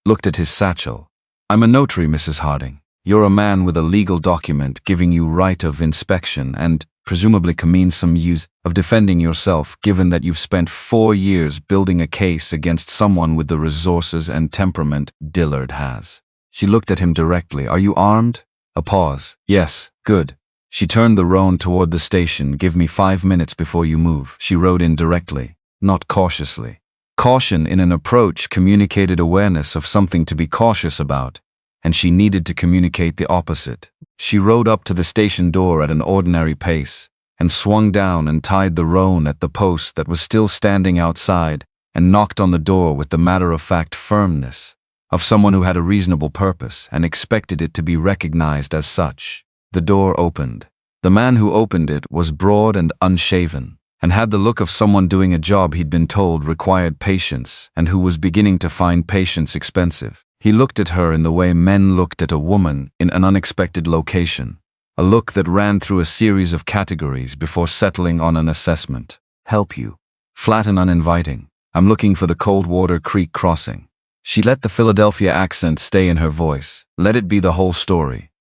[SPEAKER 1] looked at his satchel. "I'm a notary, Mrs. Harding. You're a man with a legal document giving you right of inspection and presumably can mean some use of defending yourself, given that you've spent 4 years building a case against someone with the resources and temperament Dillard has." She looked at him directly. "Are you armed?" A pause. "Yes, good." She turned the roan toward the station. "Give me 5 minutes before you move." She rode in directly, not cautiously. Caution in an approach communicated awareness of something to be cautious about, and she needed to communicate the opposite. She rode up to the station door at an ordinary pace, and swung down and tied the roan at the post that was still standing outside, and knocked on the door with the matter-of-fact firmness of someone who had a reasonable purpose and expected it to be recognized as such. The door opened. The man who opened it was broad and unshaven, and had the look of someone doing a job he'd been told required patience and who was beginning to find patience expensive. He looked at her in the way men looked at a woman in an unexpected location, a look that ran through a series of categories before settling on an assessment. "Help you." Flat and uninviting. "I'm looking for the Coldwater Creek crossing." She let the Philadelphia accent stay in her voice. Let it be the whole story.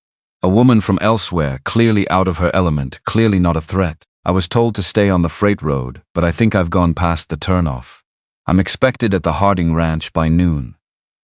[SPEAKER 1] A woman from elsewhere, clearly out of her element, clearly not a threat. "I was told to stay on the freight road, but I think I've gone past the turnoff. I'm expected at the Harding Ranch by noon."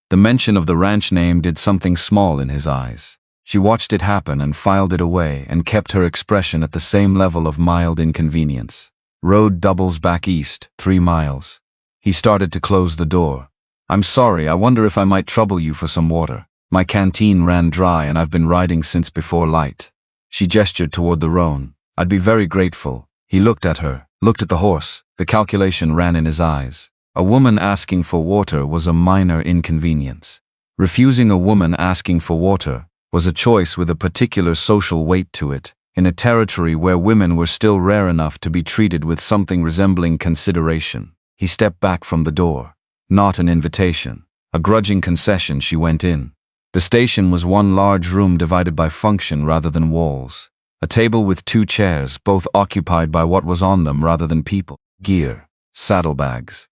[SPEAKER 1] The mention of the ranch name did something small in his eyes. She watched it happen and filed it away and kept her expression at the same level of mild inconvenience. "Road doubles back east, 3 miles. He started to close the door. "I'm sorry, I wonder if I might trouble you for some water. My canteen ran dry and I've been riding since before light." She gestured toward the roan. "I'd be very grateful." He looked at her, looked at the horse. The calculation ran in his eyes. A woman asking for water was a minor inconvenience. Refusing a woman asking for water was a choice with a particular social weight to it, in a territory where women were still rare enough to be treated with something resembling consideration. He stepped back from the door. Not an invitation. A grudging concession. She went in. The station was one large room divided by function rather than walls. A table with 2 chairs, both occupied by what was on them rather than people. Gear. Saddlebags.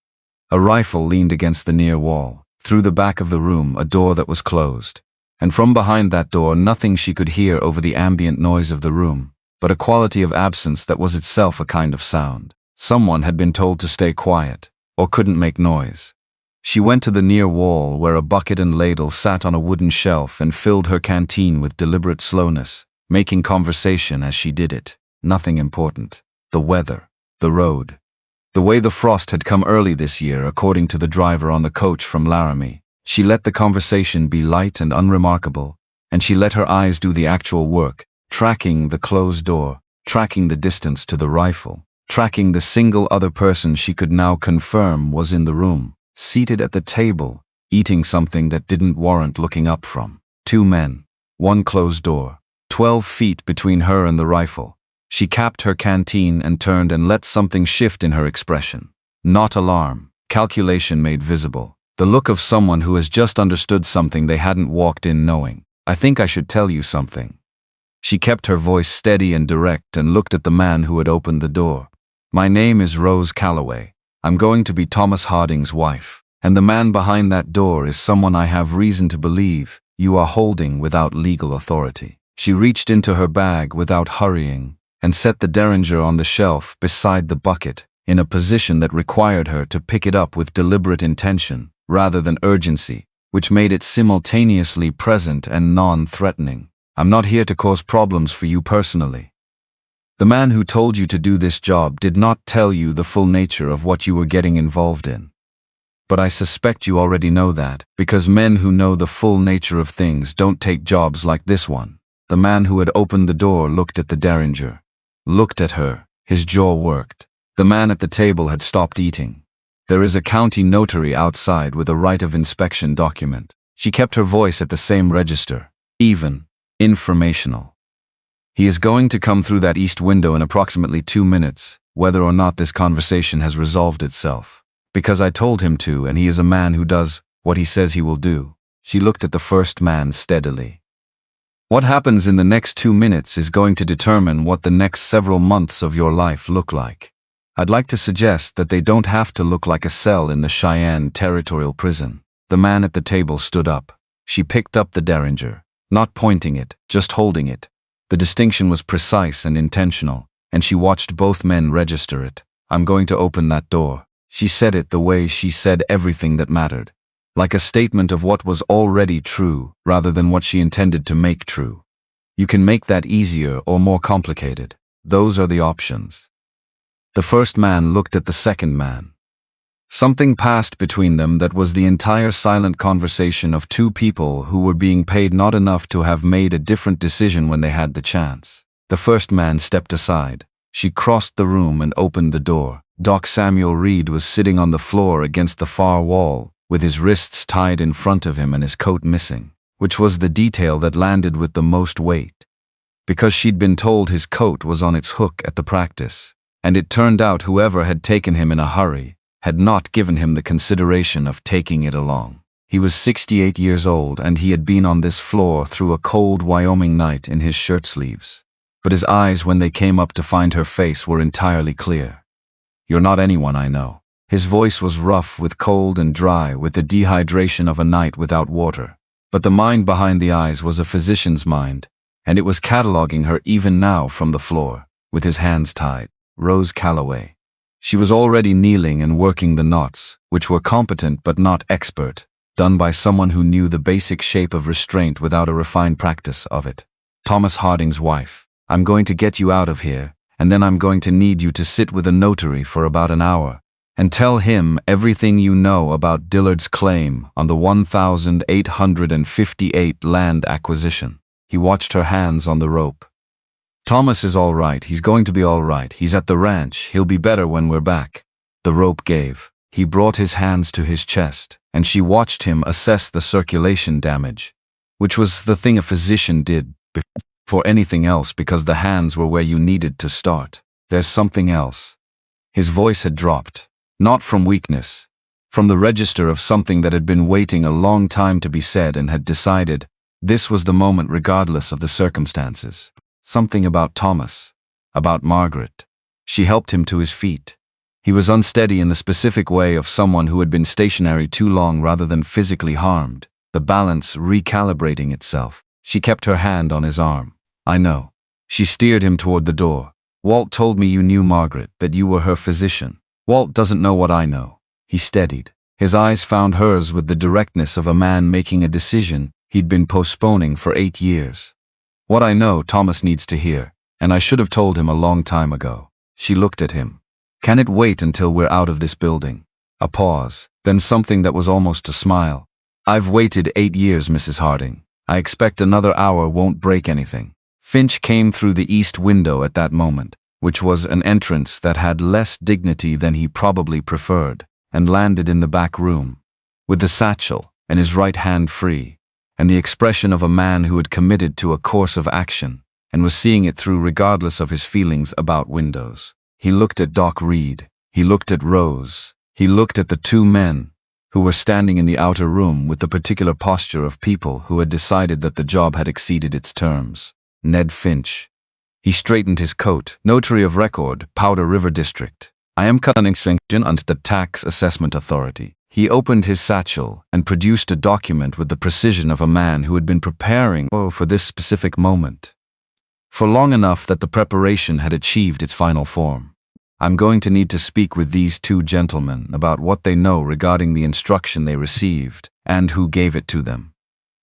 [SPEAKER 1] A rifle leaned against the near wall. Through the back of the room, a door that was closed. And from behind that door, nothing she could hear over the ambient noise of the room, but a quality of absence that was itself a kind of sound. Someone had been told to stay quiet, or couldn't make noise. She went to the near wall where a bucket and ladle sat on a wooden shelf and filled her canteen with deliberate slowness, making conversation as she did it. Nothing important. The weather. The road. The way the frost had come early this year, according to the driver on the coach from Laramie. She let the conversation be light and unremarkable, and she let her eyes do the actual work, tracking the closed door, tracking the distance to the rifle, tracking the single other person she could now confirm was in the room, seated at the table, eating something that didn't warrant looking up from. 2 men, 1 closed door, 12 feet between her and the rifle. She capped her canteen and turned and let something shift in her expression. Not alarm, calculation made visible. The look of someone who has just understood something they hadn't walked in knowing. I think I should tell you something. She kept her voice steady and direct and looked at the man who had opened the door. My name is Rose Calloway. I'm going to be Thomas Harding's wife. And the man behind that door is someone I have reason to believe you are holding without legal authority. She reached into her bag without hurrying and set the derringer on the shelf beside the bucket in a position that required her to pick it up with deliberate intention rather than urgency, which made it simultaneously present and non-threatening. I'm not here to cause problems for you personally. The man who told you to do this job did not tell you the full nature of what you were getting involved in. But I suspect you already know that, because men who know the full nature of things don't take jobs like this one. The man who had opened the door looked at the derringer, looked at her, his jaw worked. The man at the table had stopped eating. There is a county notary outside with a right of inspection document. She kept her voice at the same register, even, informational. He is going to come through that east window in approximately 2 minutes, whether or not this conversation has resolved itself. Because I told him to, and he is a man who does what he says he will do. She looked at the first man steadily. What happens in the next 2 minutes is going to determine what the next several months of your life look like. I'd like to suggest that they don't have to look like a cell in the Cheyenne Territorial Prison. The man at the table stood up. She picked up the derringer, not pointing it, just holding it. The distinction was precise and intentional, and she watched both men register it. I'm going to open that door. She said it the way she said everything that mattered, like a statement of what was already true rather than what she intended to make true. You can make that easier or more complicated. Those are the options. The first man looked at the second man. Something passed between them that was the entire silent conversation of 2 people who were being paid not enough to have made a different decision when they had the chance. The first man stepped aside. She crossed the room and opened the door. Doc Samuel Reed was sitting on the floor against the far wall, with his wrists tied in front of him and his coat missing, which was the detail that landed with the most weight. Because she'd been told his coat was on its hook at the practice. And it turned out whoever had taken him in a hurry had not given him the consideration of taking it along. He was 68 years old and he had been on this floor through a cold Wyoming night in his shirt sleeves. But his eyes when they came up to find her face were entirely clear. You're not anyone I know. His voice was rough with cold and dry with the dehydration of a night without water. But the mind behind the eyes was a physician's mind, and it was cataloging her even now from the floor, with his hands tied. Rose Calloway. She was already kneeling and working the knots, which were competent but not expert, done by someone who knew the basic shape of restraint without a refined practice of it. Thomas Harding's wife. I'm going to get you out of here, and then I'm going to need you to sit with a notary for about an hour, and tell him everything you know about Dillard's claim on the 1,858 land acquisition. He watched her hands on the rope. Thomas is all right. He's going to be all right. He's at the ranch. He'll be better when we're back. The rope gave. He brought his hands to his chest, and she watched him assess the circulation damage, which was the thing a physician did before anything else because the hands were where you needed to start. There's something else. His voice had dropped, not from weakness, from the register of something that had been waiting a long time to be said and had decided this was the moment regardless of the circumstances. Something about Thomas, about Margaret. She helped him to his feet. He was unsteady in the specific way of someone who had been stationary too long rather than physically harmed, the balance recalibrating itself. She kept her hand on his arm. I know. She steered him toward the door. Walt told me you knew Margaret, that you were her physician. Walt doesn't know what I know. He steadied. His eyes found hers with the directness of a man making a decision he'd been postponing for 8 years. What I know Thomas needs to hear, and I should have told him a long time ago. She looked at him. Can it wait until we're out of this building? A pause, then something that was almost a smile. I've waited 8 years, Mrs. Harding. I expect another hour won't break anything. Finch came through the east window at that moment, which was an entrance that had less dignity than he probably preferred, and landed in the back room, with the satchel and his right hand free, and the expression of a man who had committed to a course of action and was seeing it through regardless of his feelings about windows. He looked at Doc Reed. He looked at Rose. He looked at the two men who were standing in the outer room with the particular posture of people who had decided that the job had exceeded its terms. Ned Finch. He straightened his coat. Notary of record, Powder River District. I am Extension under the Tax Assessment Authority. He opened his satchel and produced a document with the precision of a man who had been preparing for this specific moment, for long enough that the preparation had achieved its final form. I'm going to need to speak with these two gentlemen about what they know regarding the instruction they received and who gave it to them.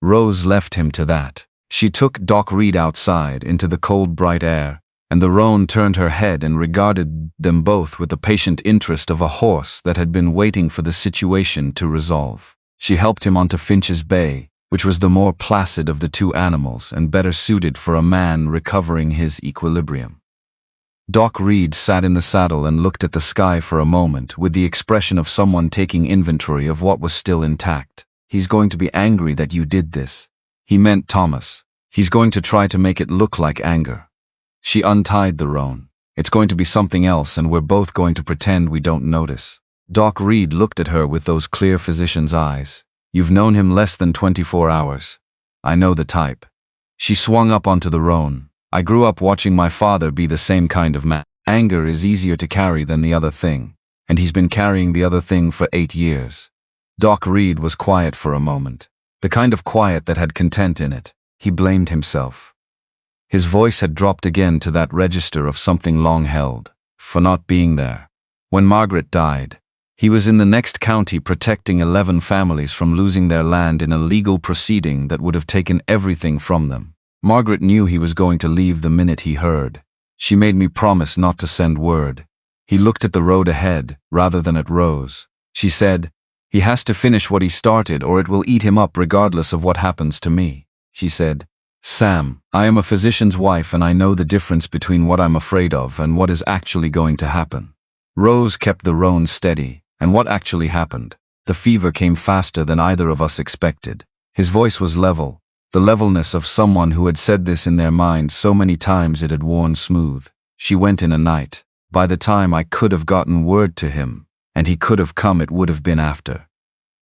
[SPEAKER 1] Rose left him to that. She took Doc Reed outside into the cold, bright air, and the roan turned her head and regarded them both with the patient interest of a horse that had been waiting for the situation to resolve. She helped him onto Finch's bay, which was the more placid of the two animals and better suited for a man recovering his equilibrium. Doc Reed sat in the saddle and looked at the sky for a moment with the expression of someone taking inventory of what was still intact. He's going to be angry that you did this. He meant Thomas. He's going to try to make it look like anger. She untied the roan. It's going to be something else, and we're both going to pretend we don't notice. Doc Reed looked at her with those clear physician's eyes. You've known him less than 24 hours. I know the type. She swung up onto the roan. I grew up watching my father be the same kind of man. Anger is easier to carry than the other thing, and he's been carrying the other thing for 8 years. Doc Reed was quiet for a moment, the kind of quiet that had content in it. He blamed himself. His voice had dropped again to that register of something long held, for not being there. When Margaret died, he was in the next county protecting 11 families from losing their land in a legal proceeding that would have taken everything from them. Margaret knew he was going to leave the minute he heard. She made me promise not to send word. He looked at the road ahead, rather than at Rose. She said, he has to finish what he started or it will eat him up regardless of what happens to me. She said, Sam, I am a physician's wife and I know the difference between what I'm afraid of and what is actually going to happen. Rose kept the roan steady, and what actually happened? The fever came faster than either of us expected. His voice was level. The levelness of someone who had said this in their mind so many times it had worn smooth. She went in a night. By the time I could have gotten word to him, and he could have come, it would have been after.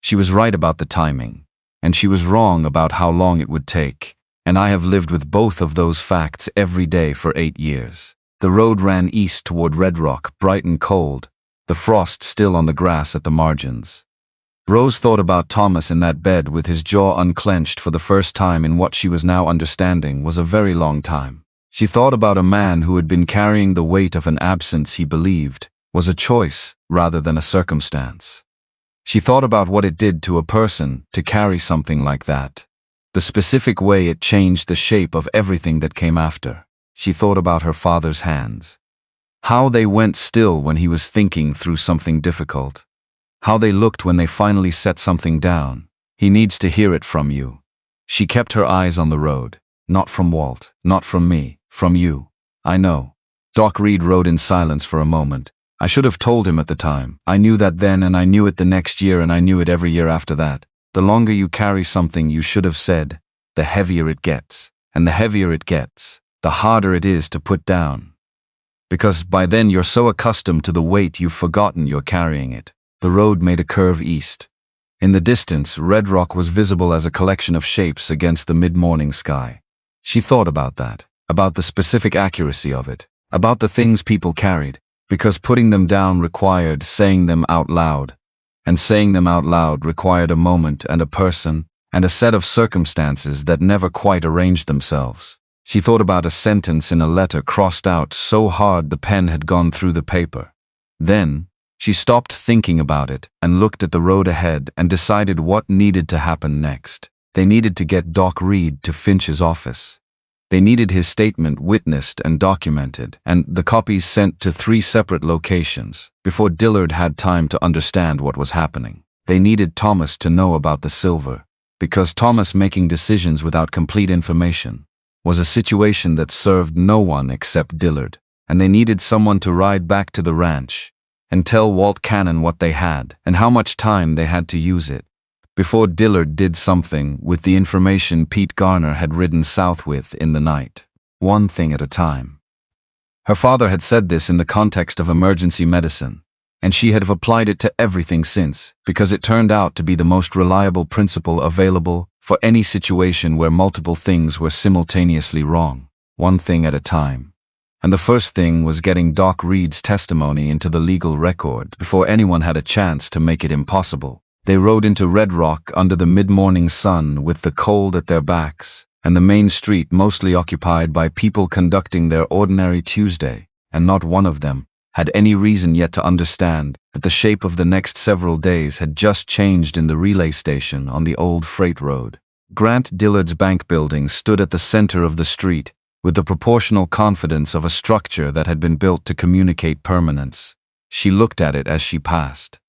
[SPEAKER 1] She was right about the timing, and she was wrong about how long it would take, and I have lived with both of those facts every day for 8 years. The road ran east toward Red Rock, bright and cold, the frost still on the grass at the margins. Rose thought about Thomas in that bed with his jaw unclenched for the first time in what she was now understanding was a very long time. She thought about a man who had been carrying the weight of an absence he believed was a choice rather than a circumstance. She thought about what it did to a person to carry something like that, the specific way it changed the shape of everything that came after. She thought about her father's hands, how they went still when he was thinking through something difficult. How they looked when they finally set something down. He needs to hear it from you. She kept her eyes on the road. Not from Walt, not from me, from you. I know. Doc Reed rode in silence for a moment. I should have told him at the time. I knew that then and I knew it the next year and I knew it every year after that. The longer you carry something you should have said, the heavier it gets. And the heavier it gets, the harder it is to put down. Because by then you're so accustomed to the weight you've forgotten you're carrying it. The road made a curve east. In the distance, Red Rock was visible as a collection of shapes against the mid-morning sky. She thought about that, about the specific accuracy of it, about the things people carried, because putting them down required saying them out loud, and saying them out loud required a moment and a person and a set of circumstances that never quite arranged themselves. She thought about a sentence in a letter crossed out so hard the pen had gone through the paper. Then, she stopped thinking about it and looked at the road ahead and decided what needed to happen next. They needed to get Doc Reed to Finch's office. They needed his statement witnessed and documented, and the copies sent to 3 separate locations before Dillard had time to understand what was happening. They needed Thomas to know about the silver, because Thomas making decisions without complete information was a situation that served no one except Dillard, and they needed someone to ride back to the ranch and tell Walt Cannon what they had and how much time they had to use it before Dillard did something with the information Pete Garner had ridden south with in the night. One thing at a time. Her father had said this in the context of emergency medicine, and she had applied it to everything since, because it turned out to be the most reliable principle available for any situation where multiple things were simultaneously wrong. One thing at a time. And the first thing was getting Doc Reed's testimony into the legal record before anyone had a chance to make it impossible. They rode into Red Rock under the mid-morning sun with the cold at their backs, and the main street mostly occupied by people conducting their ordinary Tuesday, and not one of them had any reason yet to understand that the shape of the next several days had just changed in the relay station on the old freight road. Grant Dillard's bank building stood at the center of the street, with the proportional confidence of a structure that had been built to communicate permanence. She looked at it as she passed.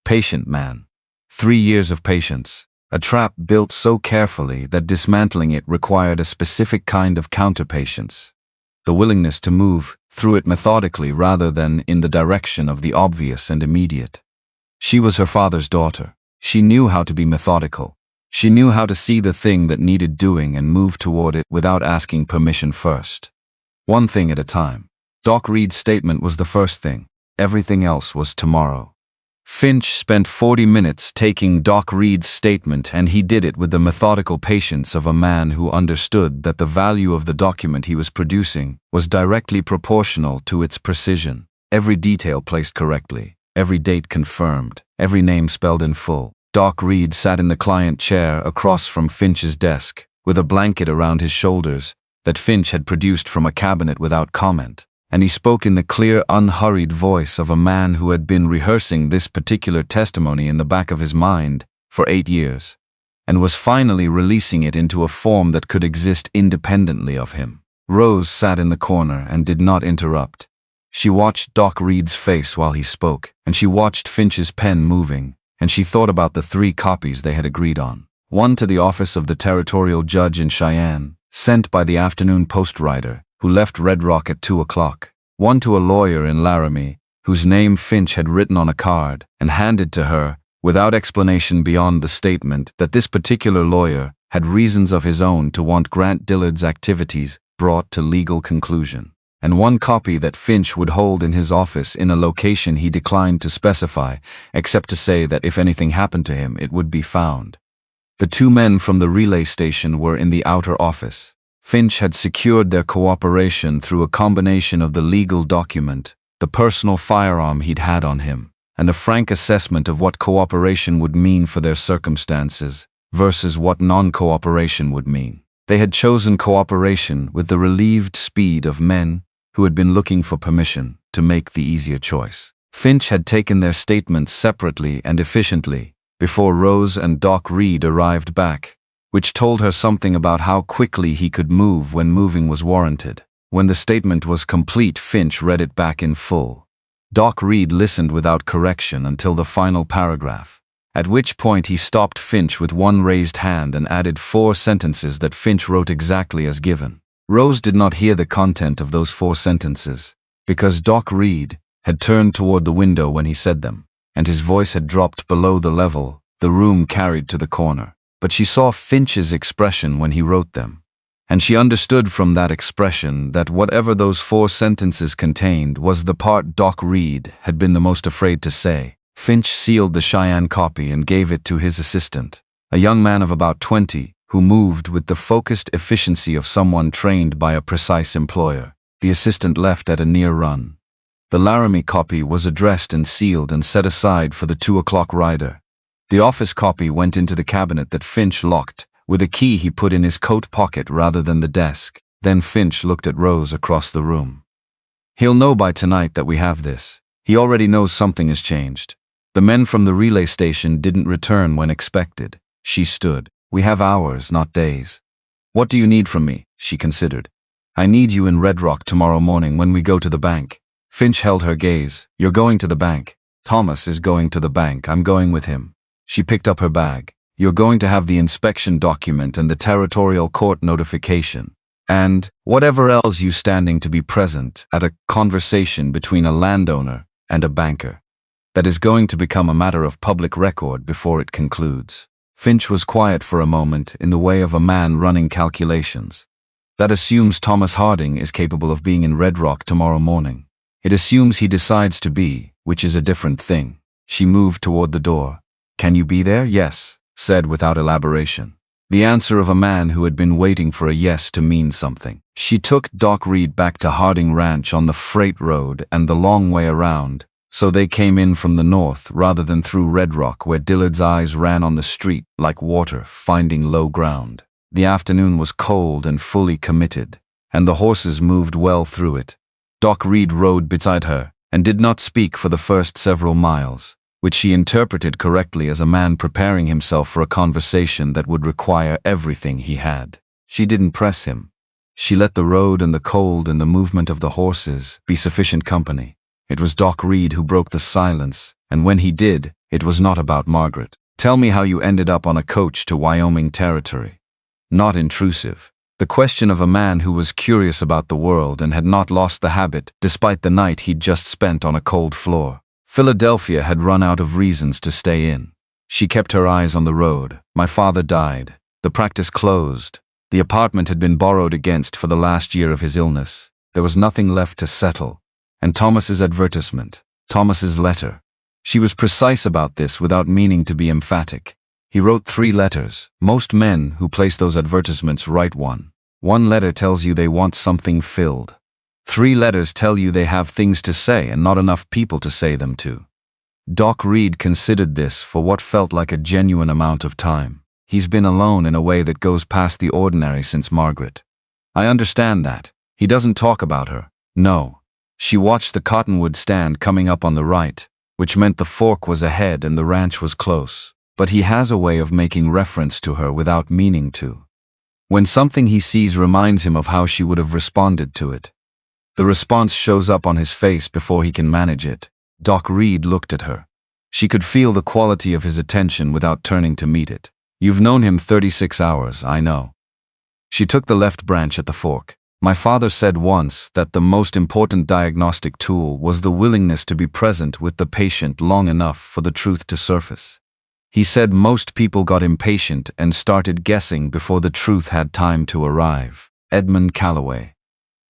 [SPEAKER 1] Patient man. 3 years of patience. A trap built so carefully that dismantling it required a specific kind of counterpatience. The willingness to move through it methodically rather than in the direction of the obvious and immediate. She was her father's daughter. She knew how to be methodical. She knew how to see the thing that needed doing and move toward it without asking permission first. One thing at a time. Doc Reed's statement was the first thing. Everything else was tomorrow. Finch spent 40 minutes taking Doc Reed's statement, and he did it with the methodical patience of a man who understood that the value of the document he was producing was directly proportional to its precision. Every detail placed correctly, every date confirmed, every name spelled in full. Doc Reed sat in the client chair across from Finch's desk, with a blanket around his shoulders that Finch had produced from a cabinet without comment. And he spoke in the clear, unhurried voice of a man who had been rehearsing this particular testimony in the back of his mind for 8 years, and was finally releasing it into a form that could exist independently of him. Rose sat in the corner and did not interrupt. She watched Doc Reed's face while he spoke, and she watched Finch's pen moving, and she thought about the 3 copies they had agreed on. One to the office of the territorial judge in Cheyenne, sent by the afternoon post rider, who left Red Rock at 2 o'clock. One to a lawyer in Laramie, whose name Finch had written on a card and handed to her, without explanation beyond the statement that this particular lawyer had reasons of his own to want Grant Dillard's activities brought to legal conclusion. And one copy that Finch would hold in his office in a location he declined to specify, except to say that if anything happened to him, it would be found. The 2 men from the relay station were in the outer office. Finch had secured their cooperation through a combination of the legal document, the personal firearm he'd had on him, and a frank assessment of what cooperation would mean for their circumstances versus what non-cooperation would mean. They had chosen cooperation with the relieved speed of men who had been looking for permission to make the easier choice. Finch had taken their statements separately and efficiently before Rose and Doc Reed arrived back, which told her something about how quickly he could move when moving was warranted. When the statement was complete, Finch read it back in full. Doc Reed listened without correction until the final paragraph, at which point he stopped Finch with one raised hand and added 4 sentences that Finch wrote exactly as given. Rose did not hear the content of those 4 sentences, because Doc Reed had turned toward the window when he said them, and his voice had dropped below the level the room carried to the corner. But she saw Finch's expression when he wrote them, and she understood from that expression that whatever those 4 sentences contained was the part Doc Reed had been the most afraid to say. Finch sealed the Cheyenne copy and gave it to his assistant, a young man of about 20, who moved with the focused efficiency of someone trained by a precise employer. The assistant left at a near run. The Laramie copy was addressed and sealed and set aside for the 2 o'clock rider. The office copy went into the cabinet that Finch locked, with a key he put in his coat pocket rather than the desk. Then Finch looked at Rose across the room. He'll know by tonight that we have this. He already knows something has changed. The men from the relay station didn't return when expected. She stood. We have hours, not days. What do you need from me? She considered. I need you in Red Rock tomorrow morning when we go to the bank. Finch held her gaze. You're going to the bank. Thomas is going to the bank. I'm going with him. She picked up her bag. You're going to have the inspection document and the territorial court notification. And whatever else you standing to be present at a conversation between a landowner and a banker. That is going to become a matter of public record before it concludes. Finch was quiet for a moment in the way of a man running calculations. That assumes Thomas Harding is capable of being in Red Rock tomorrow morning. It assumes he decides to be, which is a different thing. She moved toward the door. Can you be there? Yes, said without elaboration. The answer of a man who had been waiting for a yes to mean something. She took Doc Reed back to Harding Ranch on the freight road and the long way around, so they came in from the north rather than through Red Rock, where Dillard's eyes ran on the street like water finding low ground. The afternoon was cold and fully committed, and the horses moved well through it. Doc Reed rode beside her and did not speak for the first several miles, which she interpreted correctly as a man preparing himself for a conversation that would require everything he had. She didn't press him. She let the road and the cold and the movement of the horses be sufficient company. It was Doc Reed who broke the silence, and when he did, it was not about Margaret. Tell me how you ended up on a coach to Wyoming territory. Not intrusive. The question of a man who was curious about the world and had not lost the habit despite the night he'd just spent on a cold floor. Philadelphia had run out of reasons to stay in. She kept her eyes on the road. My father died. The practice closed. The apartment had been borrowed against for the last year of his illness. There was nothing left to settle. And Thomas's advertisement. Thomas's letter. She was precise about this without meaning to be emphatic. He wrote 3 letters. Most men who place those advertisements write one. 1 letter tells you they want something filled. 3 letters tell you they have things to say and not enough people to say them to. Doc Reed considered this for what felt like a genuine amount of time. He's been alone in a way that goes past the ordinary since Margaret. I understand that. He doesn't talk about her. No. She watched the cottonwood stand coming up on the right, which meant the fork was ahead and the ranch was close. But he has a way of making reference to her without meaning to. When something he sees reminds him of how she would have responded to it. The response shows up on his face before he can manage it. Doc Reed looked at her. She could feel the quality of his attention without turning to meet it. You've known him 36 hours, I know. She took the left branch at the fork. My father said once that the most important diagnostic tool was the willingness to be present with the patient long enough for the truth to surface. He said most people got impatient and started guessing before the truth had time to arrive. Edmund Calloway.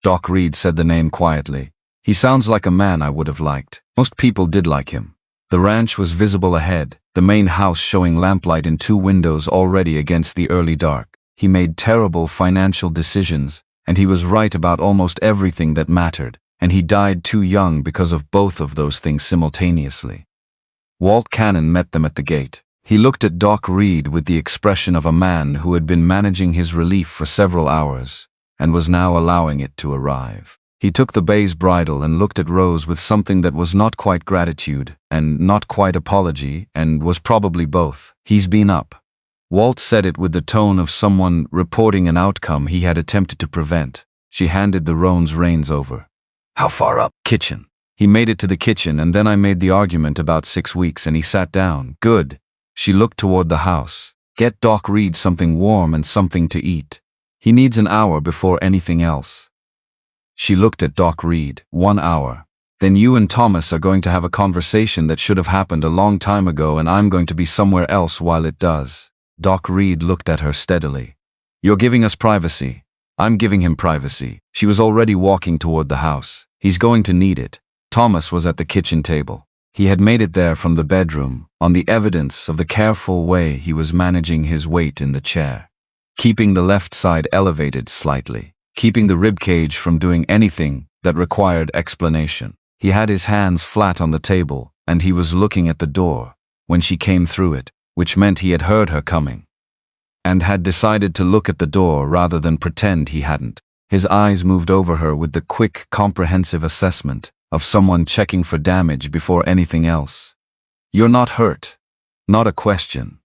[SPEAKER 1] Doc Reed said the name quietly. He sounds like a man I would have liked. Most people did like him. The ranch was visible ahead, the main house showing lamplight in 2 windows already against the early dark. He made terrible financial decisions, and he was right about almost everything that mattered, and he died too young because of both of those things simultaneously. Walt Cannon met them at the gate. He looked at Doc Reed with the expression of a man who had been managing his relief for several hours, and was now allowing it to arrive. He took the bay's bridle and looked at Rose with something that was not quite gratitude, and not quite apology, and was probably both. He's been up. Walt said it with the tone of someone reporting an outcome he had attempted to prevent. She handed the roan's reins over. How far up? Kitchen. He made it to the kitchen, and then I made the argument about 6 weeks, and he sat down. Good. She looked toward the house. Get Doc Reed something warm and something to eat. He needs an hour before anything else. She looked at Doc Reed. 1 hour. Then you and Thomas are going to have a conversation that should have happened a long time ago, and I'm going to be somewhere else while it does. Doc Reed looked at her steadily. You're giving us privacy. I'm giving him privacy. She was already walking toward the house. He's going to need it. Thomas was at the kitchen table. He had made it there from the bedroom, on the evidence of the careful way he was managing his weight in the chair. Keeping the left side elevated slightly, keeping the ribcage from doing anything that required explanation. He had his hands flat on the table, and he was looking at the door when she came through it, which meant he had heard her coming, and had decided to look at the door rather than pretend he hadn't. His eyes moved over her with the quick, comprehensive assessment of someone checking for damage before anything else. You're not hurt. Not a question.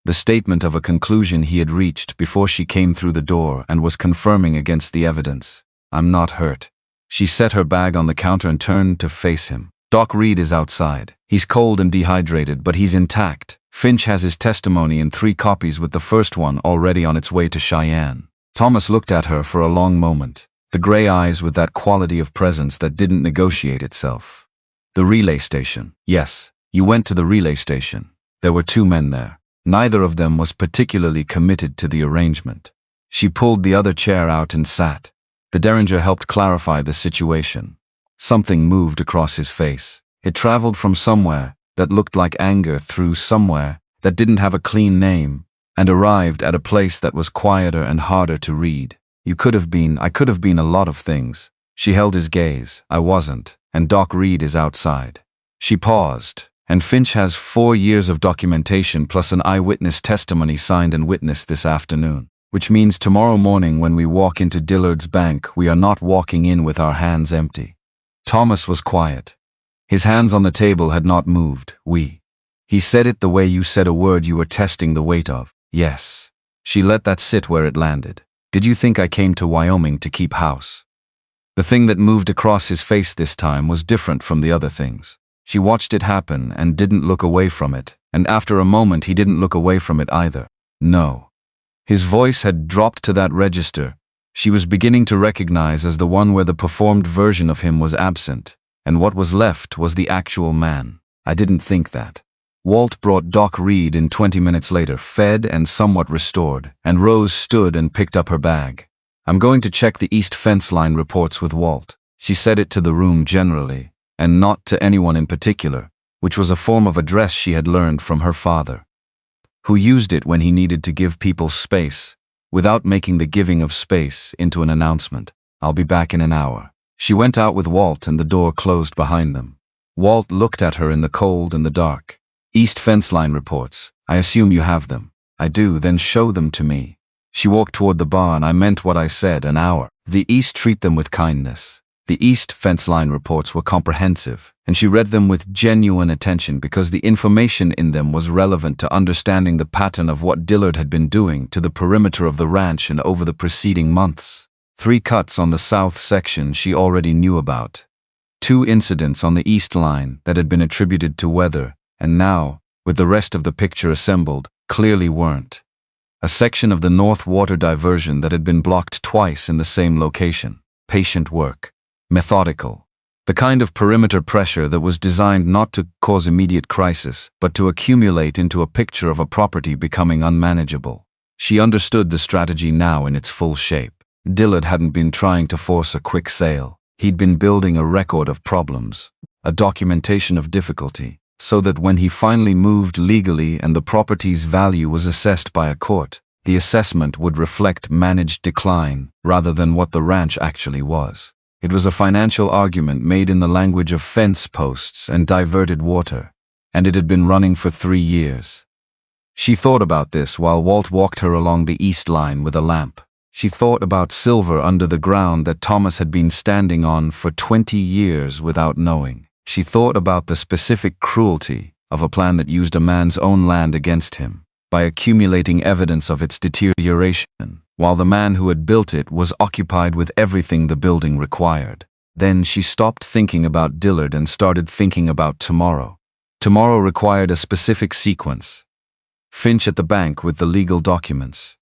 [SPEAKER 1] The statement of a conclusion he had reached before she came through the door and was confirming against the evidence. I'm not hurt. She set her bag on the counter and turned to face him. Doc Reed is outside. He's cold and dehydrated, but he's intact. Finch has his testimony in 3 copies with the first one already on its way to Cheyenne. Thomas looked at her for a long moment, the gray eyes with that quality of presence that didn't negotiate itself. The relay station. Yes, you went to the relay station. There were 2 men there. Neither of them was particularly committed to the arrangement. She pulled the other chair out and sat. The Derringer helped clarify the situation. Something moved across his face. It traveled from somewhere that looked like anger through somewhere that didn't have a clean name, and arrived at a place that was quieter and harder to read. I could have been a lot of things. She held his gaze. I wasn't, and Doc Reed is outside. She paused, and Finch has 4 years of documentation plus an eyewitness testimony signed and witnessed this afternoon. Which means tomorrow morning when we walk into Dillard's bank, we are not walking in with our hands empty. Thomas was quiet. His hands on the table had not moved. He said it the way you said a word you were testing the weight of. Yes. She let that sit where it landed. Did you think I came to Wyoming to keep house? The thing that moved across his face this time was different from the other things. She watched it happen and didn't look away from it, and after a moment he didn't look away from it either. No. His voice had dropped to that register she was beginning to recognize as the one where the performed version of him was absent, and what was left was the actual man. I didn't think that. Walt brought Doc Reed in 20 minutes later, fed and somewhat restored, and Rose stood and picked up her bag. I'm going to check the East Fence Line reports with Walt. She said it to the room generally, and not to anyone in particular, which was a form of address she had learned from her father, who used it when he needed to give people space, without making the giving of space into an announcement. I'll be back in an hour. She went out with Walt and the door closed behind them. Walt looked at her in the cold and the dark. East Fence Line reports. I assume you have them. I do, then show them to me. She walked toward the bar and I meant what I said, an hour. The East treat them with kindness. The East Fence Line reports were comprehensive, and she read them with genuine attention because the information in them was relevant to understanding the pattern of what Dillard had been doing to the perimeter of the ranch and over the preceding months. 3 cuts on the south section she already knew about. 2 incidents on the east line that had been attributed to weather, and now, with the rest of the picture assembled, clearly weren't. A section of the north water diversion that had been blocked twice in the same location. Patient work. Methodical. The kind of perimeter pressure that was designed not to cause immediate crisis, but to accumulate into a picture of a property becoming unmanageable. She understood the strategy now in its full shape. Dillard hadn't been trying to force a quick sale. He'd been building a record of problems, a documentation of difficulty, so that when he finally moved legally and the property's value was assessed by a court, the assessment would reflect managed decline rather than what the ranch actually was. It was a financial argument made in the language of fence posts and diverted water, and it had been running for 3 years. She thought about this while Walt walked her along the east line with a lamp. She thought about silver under the ground that Thomas had been standing on for 20 years without knowing. She thought about the specific cruelty of a plan that used a man's own land against him, by accumulating evidence of its deterioration, while the man who had built it was occupied with everything the building required. Then she stopped thinking about Dillard and started thinking about tomorrow. Tomorrow required a specific sequence. Finch at the bank with the legal documents.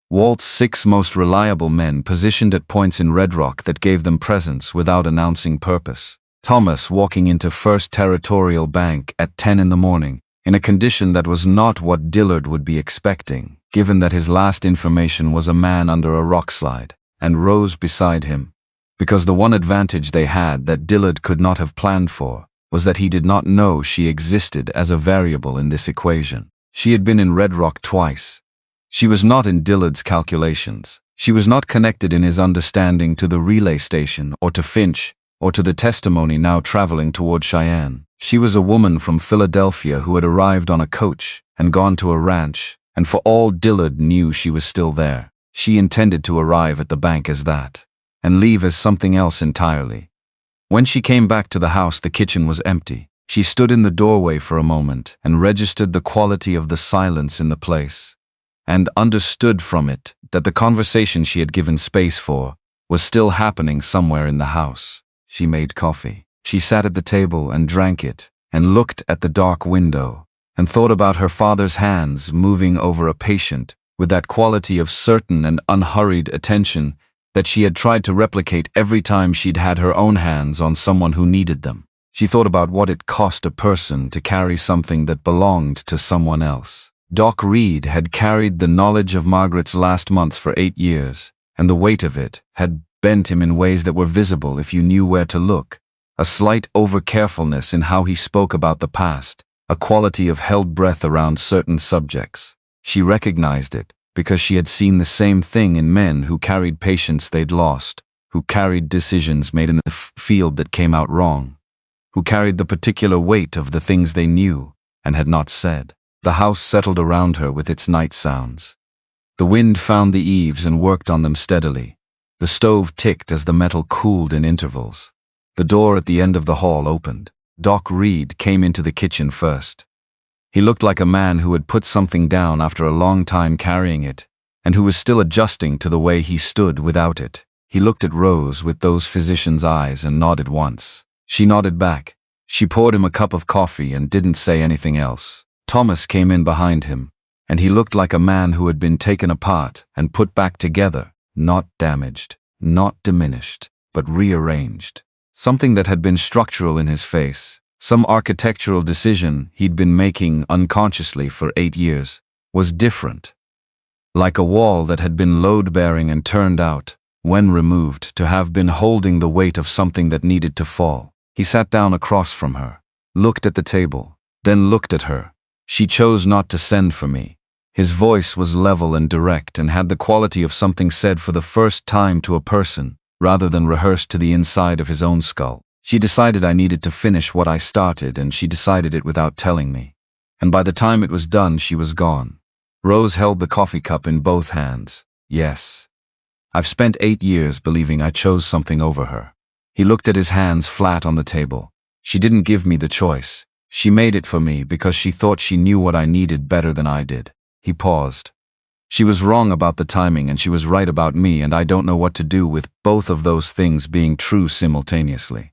[SPEAKER 1] Walt's 6 most reliable men positioned at points in Red Rock that gave them presence without announcing purpose. Thomas walking into First Territorial Bank at 10 in the morning, in a condition that was not what Dillard would be expecting, given that his last information was a man under a rockslide, and Rose beside him, because the one advantage they had that Dillard could not have planned for was that he did not know she existed as a variable in this equation. She had been in Red Rock twice. She was not in Dillard's calculations. She was not connected in his understanding to the relay station or to Finch or to the testimony now traveling toward Cheyenne. She was a woman from Philadelphia who had arrived on a coach and gone to a ranch, and for all Dillard knew she was still there. She intended to arrive at the bank as that, and leave as something else entirely. When she came back to the house, the kitchen was empty. She stood in the doorway for a moment and registered the quality of the silence in the place, and understood from it that the conversation she had given space for was still happening somewhere in the house. She made coffee. She sat at the table and drank it, and looked at the dark window, and thought about her father's hands moving over a patient with that quality of certain and unhurried attention that she had tried to replicate every time she'd had her own hands on someone who needed them. She thought about what it cost a person to carry something that belonged to someone else. Doc Reed had carried the knowledge of Margaret's last months for 8 years, and the weight of it had bent him in ways that were visible if you knew where to look. A slight over-carefulness in how he spoke about the past, a quality of held breath around certain subjects. She recognized it because she had seen the same thing in men who carried patients they'd lost, who carried decisions made in the field that came out wrong, who carried the particular weight of the things they knew and had not said. The house settled around her with its night sounds. The wind found the eaves and worked on them steadily. The stove ticked as the metal cooled in intervals. The door at the end of the hall opened. Doc Reed came into the kitchen first. He looked like a man who had put something down after a long time carrying it, and who was still adjusting to the way he stood without it. He looked at Rose with those physician's eyes and nodded once. She nodded back. She poured him a cup of coffee and didn't say anything else. Thomas came in behind him, and he looked like a man who had been taken apart and put back together, not damaged, not diminished, but rearranged. Something that had been structural in his face, some architectural decision he'd been making unconsciously for 8 years, was different. Like a wall that had been load-bearing and turned out, when removed, to have been holding the weight of something that needed to fall. He sat down across from her, looked at the table, then looked at her. She chose not to send for me. His voice was level and direct and had the quality of something said for the first time to a person, rather than rehearsed to the inside of his own skull. She decided I needed to finish what I started, and she decided it without telling me. And by the time it was done, she was gone. Rose held the coffee cup in both hands. Yes. I've spent 8 years believing I chose something over her. He looked at his hands flat on the table. She didn't give me the choice. She made it for me because she thought she knew what I needed better than I did. He paused. She was wrong about the timing and she was right about me, and I don't know what to do with both of those things being true simultaneously.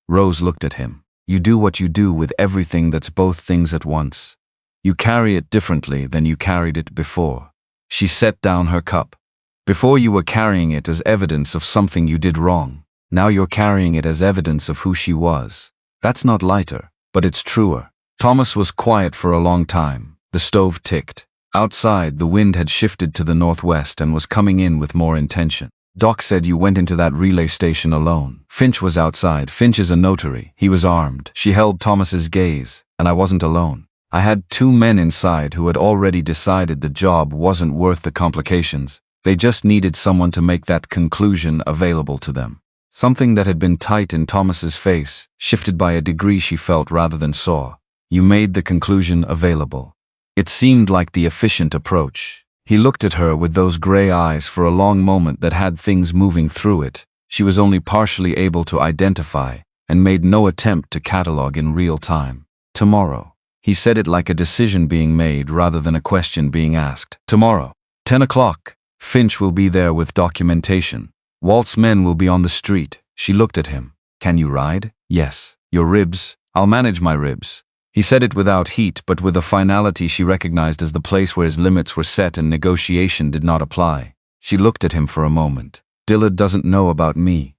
[SPEAKER 1] Rose looked at him. You do what you do with everything that's both things at once. You carry it differently than you carried it before. She set down her cup. Before you were carrying it as evidence of something you did wrong. Now you're carrying it as evidence of who she was. That's not lighter, but it's truer. Thomas was quiet for a long time. The stove ticked. Outside, the wind had shifted to the northwest and was coming in with more intention. Doc said you went into that relay station alone. Finch was outside. Finch is a notary. He was armed. She held Thomas's gaze, and I wasn't alone. I had 2 men inside who had already decided the job wasn't worth the complications. They just needed someone to make that conclusion available to them. Something that had been tight in Thomas's face shifted by a degree she felt rather than saw. You made the conclusion available. It seemed like the efficient approach. He looked at her with those gray eyes for a long moment that had things moving through it. She was only partially able to identify and made no attempt to catalog in real time. Tomorrow. He said it like a decision being made rather than a question being asked. Tomorrow. 10 o'clock. Finch will be there with documentation. Walt's men will be on the street. She looked at him. Can you ride? Yes. Your ribs? I'll manage my ribs. He said it without heat, but with a finality she recognized as the place where his limits were set and negotiation did not apply. She looked at him for a moment. Dillard doesn't know about me.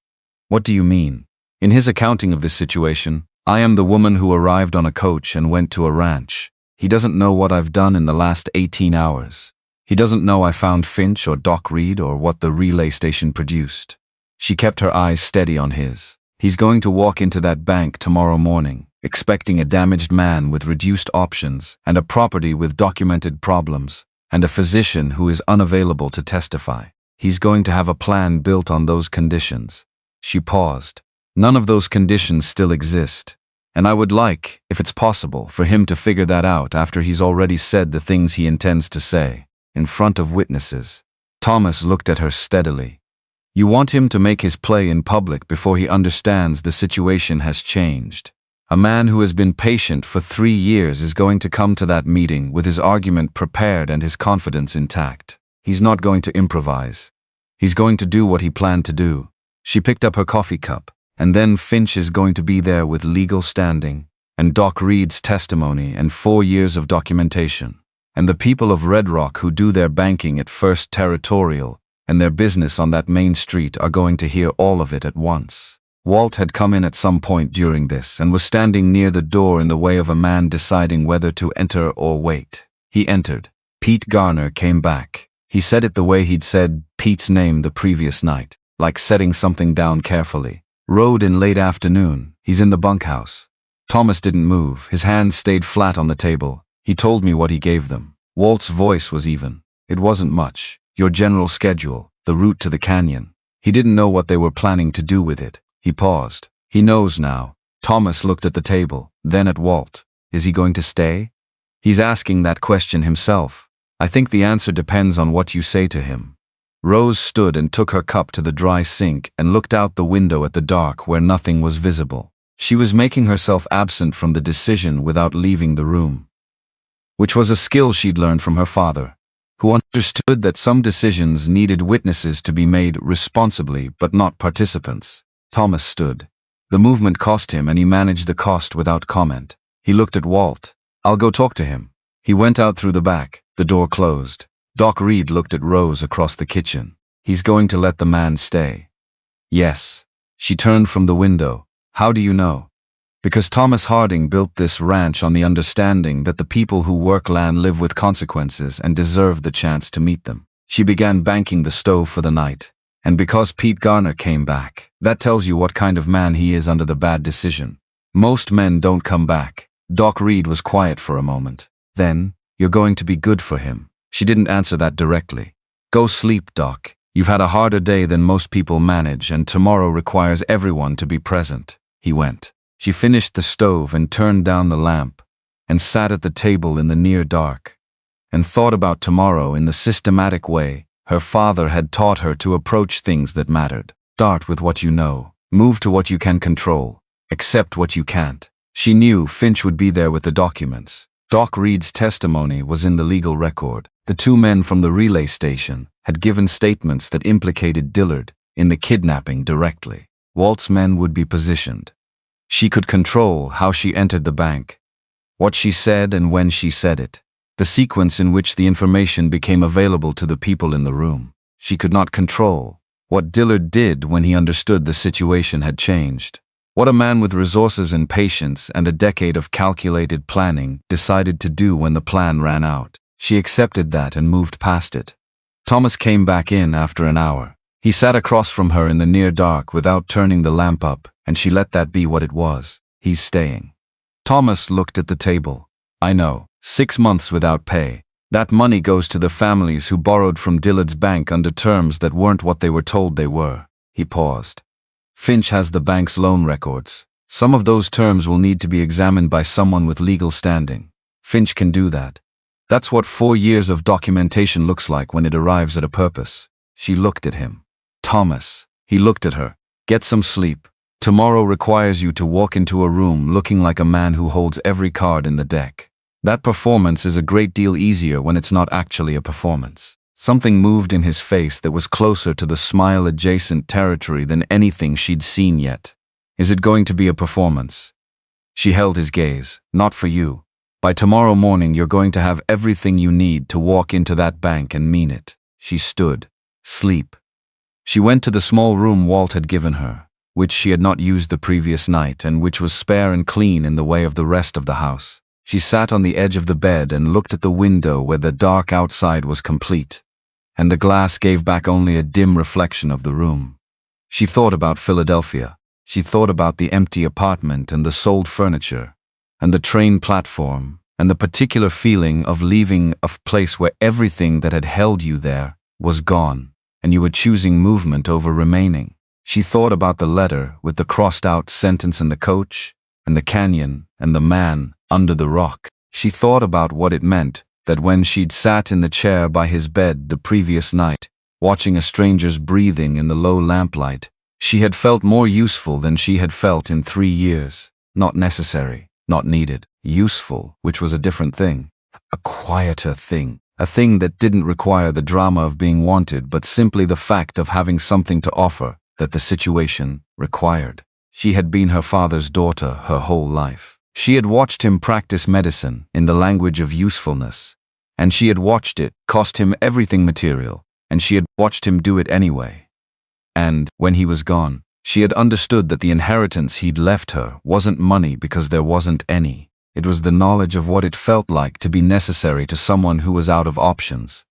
[SPEAKER 1] What do you mean? In his accounting of this situation, I am the woman who arrived on a coach and went to a ranch. He doesn't know what I've done in the last 18 hours. He doesn't know I found Finch or Doc Reed or what the relay station produced. She kept her eyes steady on his. He's going to walk into that bank tomorrow morning, expecting a damaged man with reduced options and a property with documented problems and a physician who is unavailable to testify. He's going to have a plan built on those conditions. She paused. None of those conditions still exist, and I would like, if it's possible, for him to figure that out after he's already said the things he intends to say, in front of witnesses. Thomas looked at her steadily. You want him to make his play in public before he understands the situation has changed. A man who has been patient for 3 years is going to come to that meeting with his argument prepared and his confidence intact. He's not going to improvise. He's going to do what he planned to do. She picked up her coffee cup. And then Finch is going to be there with legal standing, and Doc Reed's testimony and 4 years of documentation. And the people of Red Rock who do their banking at First Territorial and their business on that main street are going to hear all of it at once. Walt had come in at some point during this and was standing near the door in the way of a man deciding whether to enter or wait. He entered. Pete Garner came back. He said it the way he'd said Pete's name the previous night, like setting something down carefully. Rode in late afternoon. He's in the bunkhouse. Thomas didn't move. His hands stayed flat on the table. He told me what he gave them. Walt's voice was even. It wasn't much. Your general schedule, the route to the canyon. He didn't know what they were planning to do with it. He paused. He knows now. Thomas looked at the table, then at Walt. Is he going to stay? He's asking that question himself. I think the answer depends on what you say to him. Rose stood and took her cup to the dry sink and looked out the window at the dark where nothing was visible. She was making herself absent from the decision without leaving the room, which was a skill she'd learned from her father, who understood that some decisions needed witnesses to be made responsibly but not participants. Thomas stood. The movement cost him and he managed the cost without comment. He looked at Walt. I'll go talk to him. He went out through the back. The door closed. Doc Reed looked at Rose across the kitchen. He's going to let the man stay. Yes. She turned from the window. How do you know? Because Thomas Harding built this ranch on the understanding that the people who work land live with consequences and deserve the chance to meet them. She began banking the stove for the night. And because Pete Garner came back, that tells you what kind of man he is under the bad decision. Most men don't come back. Doc Reed was quiet for a moment. Then, you're going to be good for him. She didn't answer that directly. Go sleep, Doc. You've had a harder day than most people manage, and tomorrow requires everyone to be present. He went. She finished the stove and turned down the lamp, and sat at the table in the near dark, and thought about tomorrow in the systematic way her father had taught her to approach things that mattered. Start with what you know. Move to what you can control. Accept what you can't. She knew Finch would be there with the documents. Doc Reed's testimony was in the legal record. The 2 men from the relay station had given statements that implicated Dillard in the kidnapping directly. Walt's men would be positioned. She could control how she entered the bank, what she said and when she said it, the sequence in which the information became available to the people in the room. She could not control what Dillard did when he understood the situation had changed. What a man with resources and patience and a decade of calculated planning decided to do when the plan ran out. She accepted that and moved past it. Thomas came back in after an hour. He sat across from her in the near dark without turning the lamp up, and she let that be what it was. He's staying. Thomas looked at the table. I know. 6 months without pay. That money goes to the families who borrowed from Dillard's bank under terms that weren't what they were told they were. He paused. Finch has the bank's loan records. Some of those terms will need to be examined by someone with legal standing. Finch can do that. That's what 4 years of documentation looks like when it arrives at a purpose. She looked at him. Thomas. He looked at her. Get some sleep. Tomorrow requires you to walk into a room looking like a man who holds every card in the deck. That performance is a great deal easier when it's not actually a performance. Something moved in his face that was closer to the smile-adjacent territory than anything she'd seen yet. Is it going to be a performance? She held his gaze. Not for you. By tomorrow morning you're going to have everything you need to walk into that bank and mean it. She stood. Sleep. She went to the small room Walt had given her, which she had not used the previous night and which was spare and clean in the way of the rest of the house. She sat on the edge of the bed and looked at the window where the dark outside was complete, and the glass gave back only a dim reflection of the room. She thought about Philadelphia. She thought about the empty apartment and the sold furniture, and the train platform, and the particular feeling of leaving a place where everything that had held you there was gone, and you were choosing movement over remaining. She thought about the letter with the crossed-out sentence and the coach, and the canyon, and the man under the rock. She thought about what it meant that when she'd sat in the chair by his bed the previous night, watching a stranger's breathing in the low lamplight, she had felt more useful than she had felt in 3 years. Not necessary, not needed. Useful, which was a different thing. A quieter thing. A thing that didn't require the drama of being wanted but simply the fact of having something to offer that the situation required. She had been her father's daughter her whole life. She had watched him practice medicine in the language of usefulness, and she had watched it cost him everything material, and she had watched him do it anyway. And, when he was gone, she had understood that the inheritance he'd left her wasn't money because there wasn't any. It was the knowledge of what it felt like to be necessary to someone who was out of options.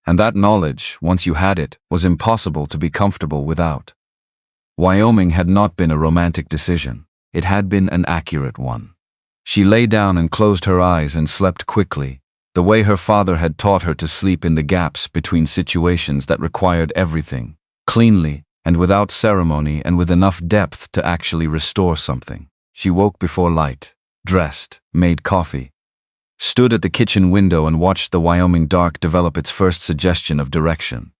[SPEAKER 1] And that knowledge, once you had it, was impossible to be comfortable without. Wyoming had not been a romantic decision. It had been an accurate one. She lay down and closed her eyes and slept quickly, the way her father had taught her to sleep in the gaps between situations that required everything, cleanly and without ceremony and with enough depth to actually restore something. She woke before light, dressed, made coffee, stood at the kitchen window and watched the Wyoming dark develop its first suggestion of direction.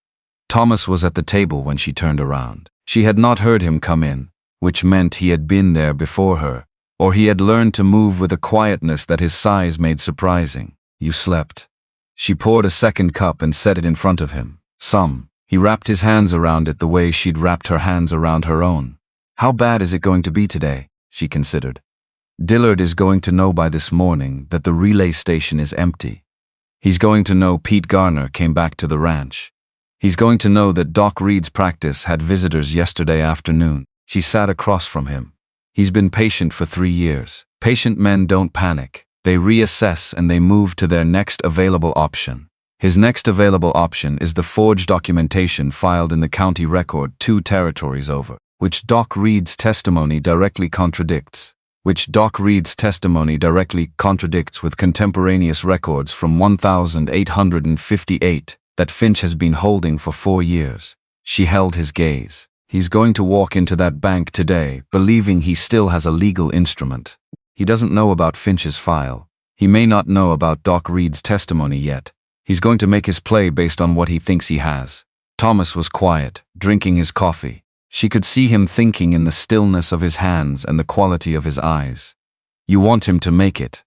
[SPEAKER 1] Thomas was at the table when she turned around. She had not heard him come in, which meant he had been there before her, or he had learned to move with a quietness that his size made surprising. "You slept." She poured a second cup and set it in front of him. "Some." He wrapped his hands around it the way she'd wrapped her hands around her own. "How bad is it going to be today?" she considered. "Dillard is going to know by this morning that the relay station is empty. He's going to know Pete Garner came back to the ranch. He's going to know that Doc Reed's practice had visitors yesterday afternoon." She sat across from him. "He's been patient for 3 years. Patient men don't panic. They reassess and they move to their next available option. His next available option is the forged documentation filed in the county record 2 territories over, which Doc Reed's testimony directly contradicts. With contemporaneous records from 1858 that Finch has been holding for 4 years. She held his gaze. He's going to walk into that bank today, believing he still has a legal instrument. He doesn't know about Finch's file. He may not know about Doc Reed's testimony yet. He's going to make his play based on what he thinks he has." Thomas was quiet, drinking his coffee. She could see him thinking in the stillness of his hands and the quality of his eyes. "You want him to make it.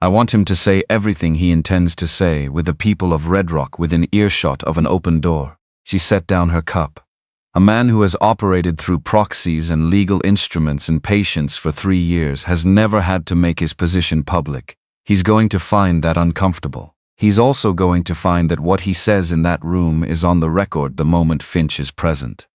[SPEAKER 1] I want him to say everything he intends to say with the people of Red Rock within earshot of an open door." She set down her cup. "A man who has operated through proxies and legal instruments and patience for 3 years has never had to make his position public. He's going to find that uncomfortable. He's also going to find that what he says in that room is on the record the moment Finch is present."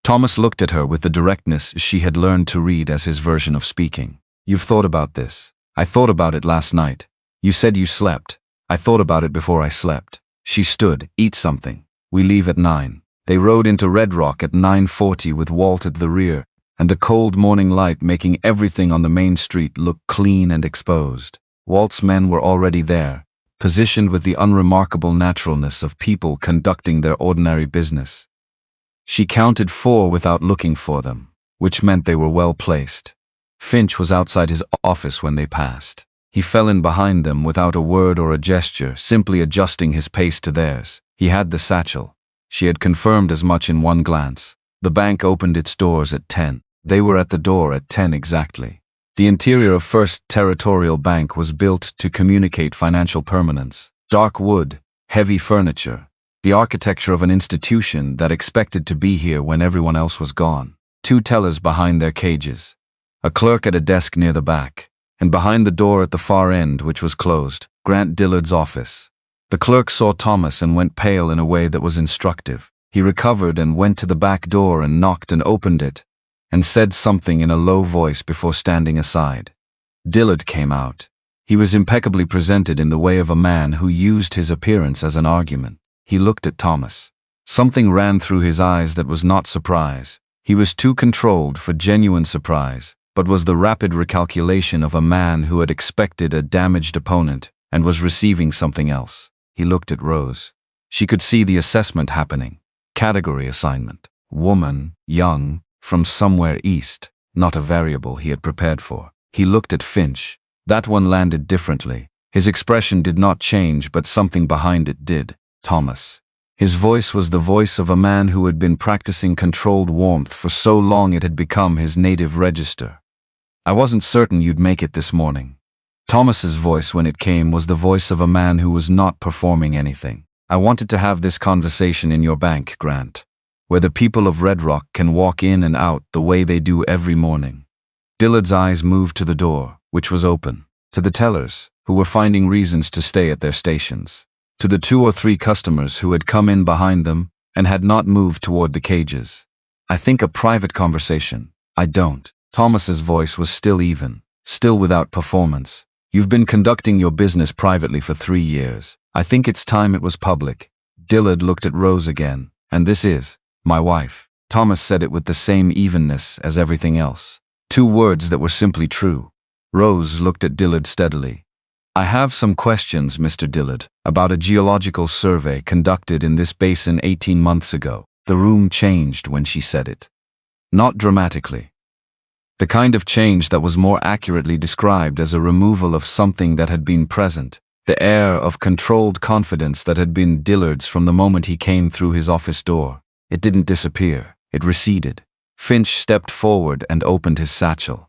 [SPEAKER 1] Thomas looked at her with the directness she had learned to read as his version of speaking. "You've thought about this." "I thought about it last night." "You said you slept." "I thought about it before I slept." She stood. "Eat something. We leave at 9. They rode into Red Rock at 9:40 with Walt at the rear, and the cold morning light making everything on the main street look clean and exposed. Walt's men were already there, positioned with the unremarkable naturalness of people conducting their ordinary business. She counted 4 without looking for them, which meant they were well placed. Finch was outside his office when they passed. He fell in behind them without a word or a gesture, simply adjusting his pace to theirs. He had the satchel. She had confirmed as much in one glance. The bank opened its doors at 10. They were at the door at 10 exactly. The interior of First Territorial Bank was built to communicate financial permanence. Dark wood, heavy furniture, the architecture of an institution that expected to be here when everyone else was gone. 2 tellers behind their cages. A clerk at a desk near the back, and behind the door at the far end, which was closed, Grant Dillard's office. The clerk saw Thomas and went pale in a way that was instructive. He recovered and went to the back door and knocked and opened it, and said something in a low voice before standing aside. Dillard came out. He was impeccably presented in the way of a man who used his appearance as an argument. He looked at Thomas. Something ran through his eyes that was not surprise. He was too controlled for genuine surprise, but was the rapid recalculation of a man who had expected a damaged opponent and was receiving something else. He looked at Rose. She could see the assessment happening. Category assignment. Woman, young, from somewhere east, not a variable he had prepared for. He looked at Finch. That one landed differently. His expression did not change, but something behind it did. Thomas. His voice was the voice of a man who had been practicing controlled warmth for so long it had become his native register. "I wasn't certain you'd make it this morning." Thomas's voice when it came was the voice of a man who was not performing anything. "I wanted to have this conversation in your bank, Grant, where the people of Red Rock can walk in and out the way they do every morning." Dillard's eyes moved to the door, which was open, to the tellers, who were finding reasons to stay at their stations, to the 2 or 3 customers who had come in behind them and had not moved toward the cages. "I think a private conversation." "I don't." Thomas's voice was still even, still without performance. "You've been conducting your business privately for 3 years. I think it's time it was public." Dillard looked at Rose again. "And this is my wife." Thomas said it with the same evenness as everything else. 2 words that were simply true. Rose looked at Dillard steadily. "I have some questions, Mr. Dillard, about a geological survey conducted in this basin 18 months ago." The room changed when she said it. Not dramatically. The kind of change that was more accurately described as a removal of something that had been present, the air of controlled confidence that had been Dillard's from the moment he came through his office door. It didn't disappear, it receded. Finch stepped forward and opened his satchel.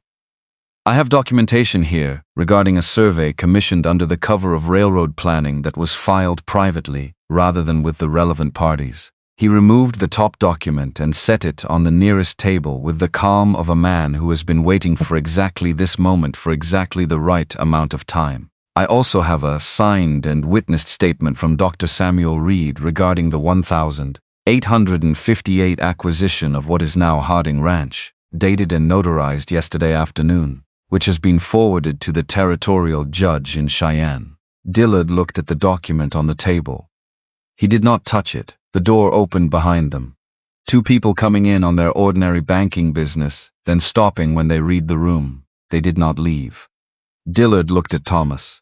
[SPEAKER 1] "I have documentation here regarding a survey commissioned under the cover of railroad planning that was filed privately rather than with the relevant parties." He removed the top document and set it on the nearest table with the calm of a man who has been waiting for exactly this moment for exactly the right amount of time. "I also have a signed and witnessed statement from Dr. Samuel Reed regarding the 1858 acquisition of what is now Harding Ranch, dated and notarized yesterday afternoon, which has been forwarded to the territorial judge in Cheyenne." Dillard looked at the document on the table. He did not touch it. The door opened behind them. 2 people coming in on their ordinary banking business, then stopping when they read the room. They did not leave. Dillard looked at Thomas.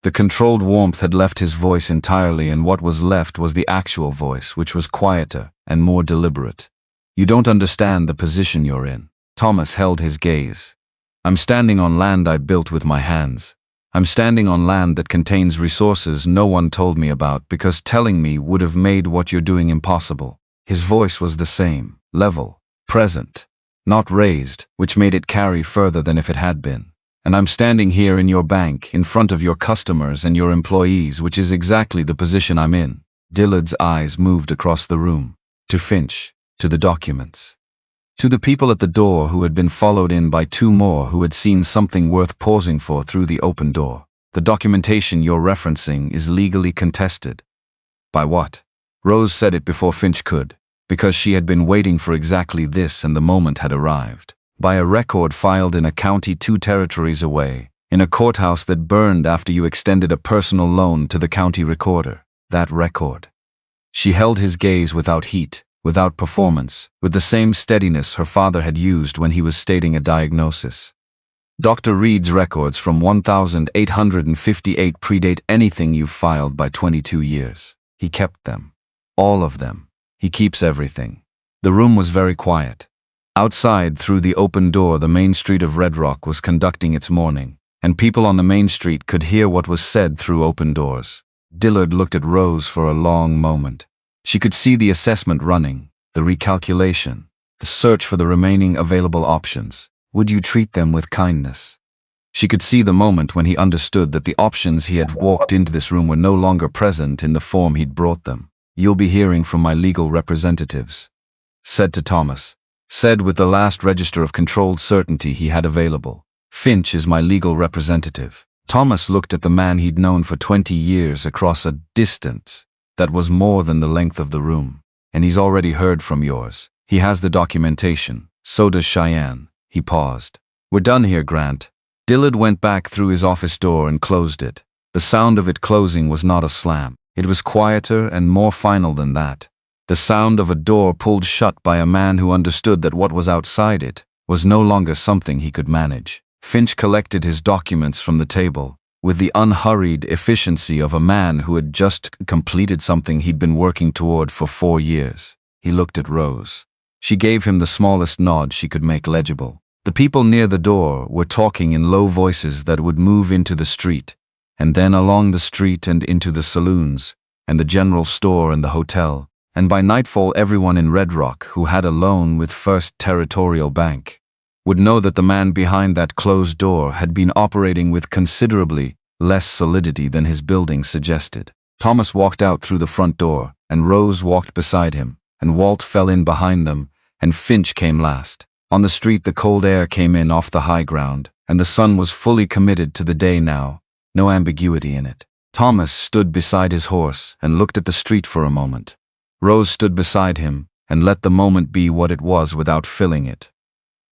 [SPEAKER 1] The controlled warmth had left his voice entirely, and what was left was the actual voice, which was quieter and more deliberate. "You don't understand the position you're in." Thomas held his gaze. "I'm standing on land I built with my hands. I'm standing on land that contains resources no one told me about because telling me would have made what you're doing impossible." His voice was the same, level, present, not raised, which made it carry further than if it had been. "And I'm standing here in your bank, in front of your customers and your employees, which is exactly the position I'm in." Dillard's eyes moved across the room, to Finch, to the documents, to the people at the door who had been followed in by 2 more who had seen something worth pausing for through the open door. "The documentation you're referencing is legally contested." "By what?" Rose said it before Finch could, because she had been waiting for exactly this and the moment had arrived. "By a record filed in a county 2 territories away, in a courthouse that burned after you extended a personal loan to the county recorder. That record." She held his gaze without heat, without performance, with the same steadiness her father had used when he was stating a diagnosis. "Dr. Reed's records from 1858 predate anything you've filed by 22 years. He kept them. All of them. He keeps everything." The room was very quiet. Outside, through the open door, the main street of Red Rock was conducting its mourning, and people on the main street could hear what was said through open doors. Dillard looked at Rose for a long moment. She could see the assessment running, the recalculation, the search for the remaining available options. Would you treat them with kindness? She could see the moment when he understood that the options he had walked into this room were no longer present in the form he'd brought them. "You'll be hearing from my legal representatives," said to Thomas, said with the last register of controlled certainty he had available. "Finch is my legal representative." Thomas looked at the man he'd known for 20 years across a distance that was more than the length of the room. "And he's already heard from yours. He has the documentation. So does Cheyenne." He paused. "We're done here, Grant." Dillard went back through his office door and closed it. The sound of it closing was not a slam. It was quieter and more final than that. The sound of a door pulled shut by a man who understood that what was outside it was no longer something he could manage. Finch collected his documents from the table, with the unhurried efficiency of a man who had just completed something he'd been working toward for 4 years. He looked at Rose. She gave him the smallest nod she could make legible. The people near the door were talking in low voices that would move into the street, and then along the street and into the saloons, and the general store and the hotel, and by nightfall everyone in Red Rock who had a loan with First Territorial Bank would know that the man behind that closed door had been operating with considerably less solidity than his building suggested. Thomas walked out through the front door, and Rose walked beside him, and Walt fell in behind them, and Finch came last. On the street the cold air came in off the high ground, and the sun was fully committed to the day now, no ambiguity in it. Thomas stood beside his horse and looked at the street for a moment. Rose stood beside him and let the moment be what it was without filling it.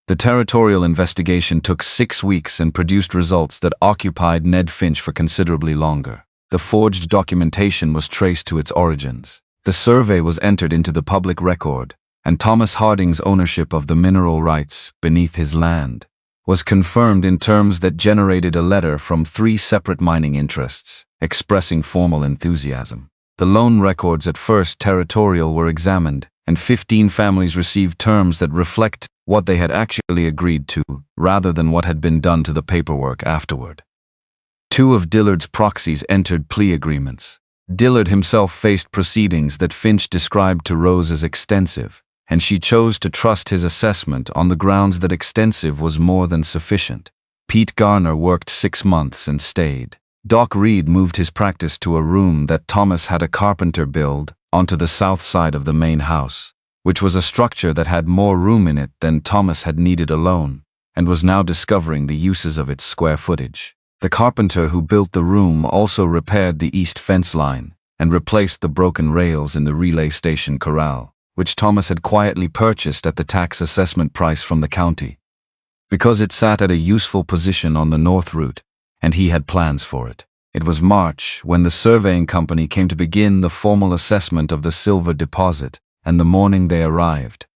[SPEAKER 1] The territorial investigation took 6 weeks and produced results that occupied Ned Finch for considerably longer. The forged documentation was traced to its origins. The survey was entered into the public record, and Thomas Harding's ownership of the mineral rights beneath his land was confirmed in terms that generated a letter from 3 separate mining interests, expressing formal enthusiasm. The loan records at First Territorial were examined, and 15 families received terms that reflect what they had actually agreed to, rather than what had been done to the paperwork afterward. 2 of Dillard's proxies entered plea agreements. Dillard himself faced proceedings that Finch described to Rose as extensive, and she chose to trust his assessment on the grounds that extensive was more than sufficient. Pete Garner worked 6 months and stayed. Doc Reed moved his practice to a room that Thomas had a carpenter build onto the south side of the main house, which was a structure that had more room in it than Thomas had needed alone, and was now discovering the uses of its square footage. The carpenter who built the room also repaired the east fence line and replaced the broken rails in the relay station corral, which Thomas had quietly purchased at the tax assessment price from the county, because it sat at a useful position on the north route, and he had plans for it. It was March when the surveying company came to begin the formal assessment of the silver deposit, and the morning they arrived.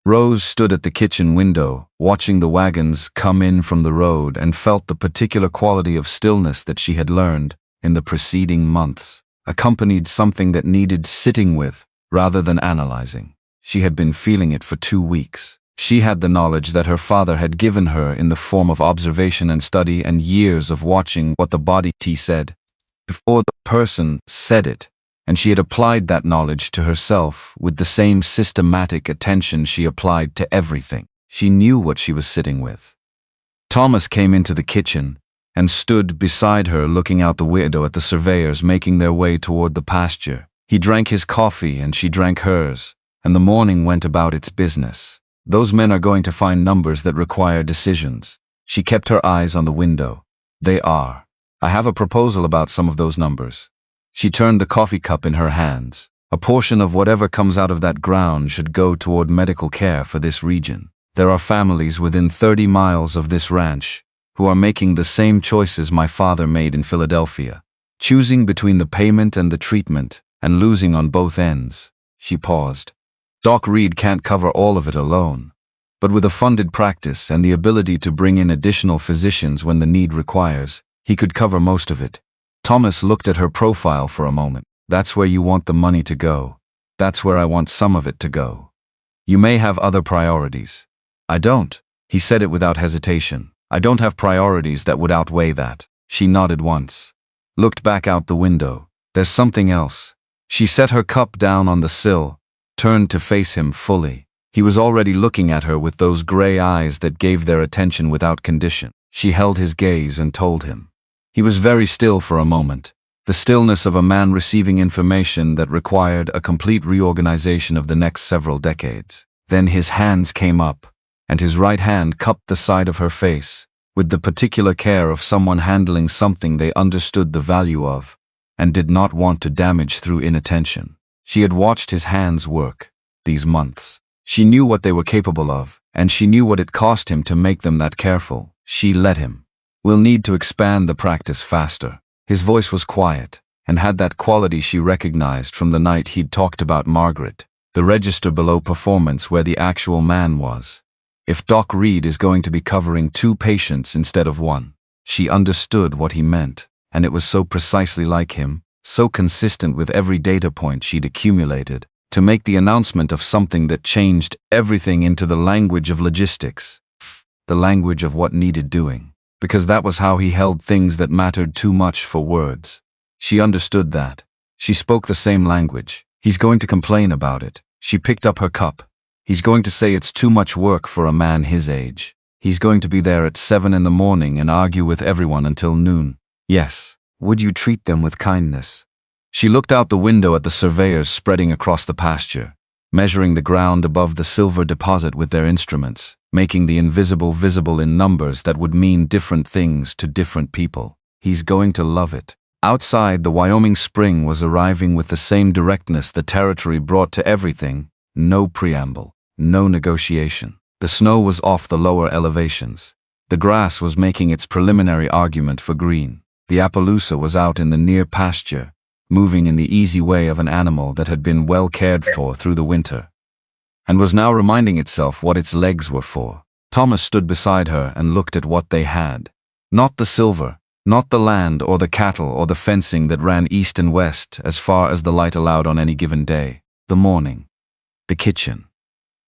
[SPEAKER 1] Rose stood at the kitchen window, watching the wagons come in from the road, and felt the particular quality of stillness that she had learned in the preceding months accompanied something that needed sitting with rather than analyzing. She had been feeling it for 2 weeks. She had the knowledge that her father had given her in the form of observation and study and years of watching what the body said before the person said it, and she had applied that knowledge to herself with the same systematic attention she applied to everything. She knew what she was sitting with. Thomas came into the kitchen and stood beside her looking out the window at the surveyors making their way toward the pasture. He drank his coffee and she drank hers, and the morning went about its business. Those men are going to find numbers that require decisions. She kept her eyes on the window. They are. I have a proposal about some of those numbers. She turned the coffee cup in her hands. A portion of whatever comes out of that ground should go toward medical care for this region. There are families within 30 miles of this ranch who are making the same choices my father made in Philadelphia, choosing between the payment and the treatment, and losing on both ends. She paused. Doc Reed can't cover all of it alone, but with a funded practice and the ability to bring in additional physicians when the need requires, he could cover most of it. Thomas looked at her profile for a moment. That's where you want the money to go. That's where I want some of it to go. You may have other priorities. I don't. He said it without hesitation. I don't have priorities that would outweigh that. She nodded once, looked back out the window. There's something else. She set her cup down on the sill, turned to face him fully. He was already looking at her with those gray eyes that gave their attention without condition. She held his gaze and told him. He was very still for a moment, the stillness of a man receiving information that required a complete reorganization of the next several decades. Then his hands came up, and his right hand cupped the side of her face, with the particular care of someone handling something they understood the value of, and did not want to damage through inattention. She had watched his hands work these months. She knew what they were capable of, and she knew what it cost him to make them that careful. She let him. We'll need to expand the practice faster. His voice was quiet, and had that quality she recognized from the night he'd talked about Margaret, the register below performance where the actual man was. If Doc Reed is going to be covering 2 patients instead of 1, she understood what he meant, and it was so precisely like him, so consistent with every data point she'd accumulated, to make the announcement of something that changed everything into the language of logistics, the language of what needed doing, because that was how he held things that mattered too much for words. She understood that. She spoke the same language. He's going to complain about it. She picked up her cup. He's going to say it's too much work for a man his age. He's going to be there at 7 in the morning and argue with everyone until noon. Yes. Would you treat them with kindness? She looked out the window at the surveyors spreading across the pasture, measuring the ground above the silver deposit with their instruments, making the invisible visible in numbers that would mean different things to different people. He's going to love it. Outside, the Wyoming spring was arriving with the same directness the territory brought to everything. No preamble, no negotiation. The snow was off the lower elevations. The grass was making its preliminary argument for green. The Appaloosa was out in the near pasture, moving in the easy way of an animal that had been well cared for through the winter, and was now reminding itself what its legs were for. Thomas stood beside her and looked at what they had. Not the silver, not the land or the cattle or the fencing that ran east and west as far as the light allowed on any given day. The morning. The kitchen.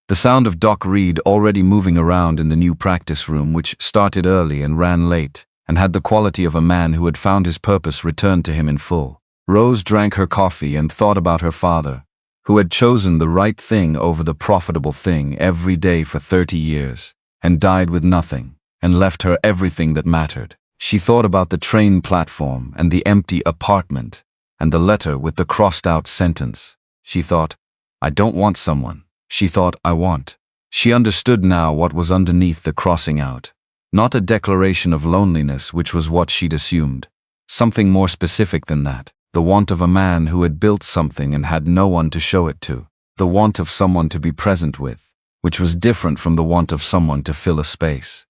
[SPEAKER 1] The sound of Doc Reed already moving around in the new practice room, which started early and ran late, and had the quality of a man who had found his purpose returned to him in full. Rose drank her coffee and thought about her father, who had chosen the right thing over the profitable thing every day for 30 years, and died with nothing, and left her everything that mattered. She thought about the train platform and the empty apartment, and the letter with the crossed-out sentence. She thought, I don't want someone. She thought, I want. She understood now what was underneath the crossing out. Not a declaration of loneliness, which was what she'd assumed. Something more specific than that. The want of a man who had built something and had no one to show it to. The want of someone to be present with, which was different from the want of someone to fill a space.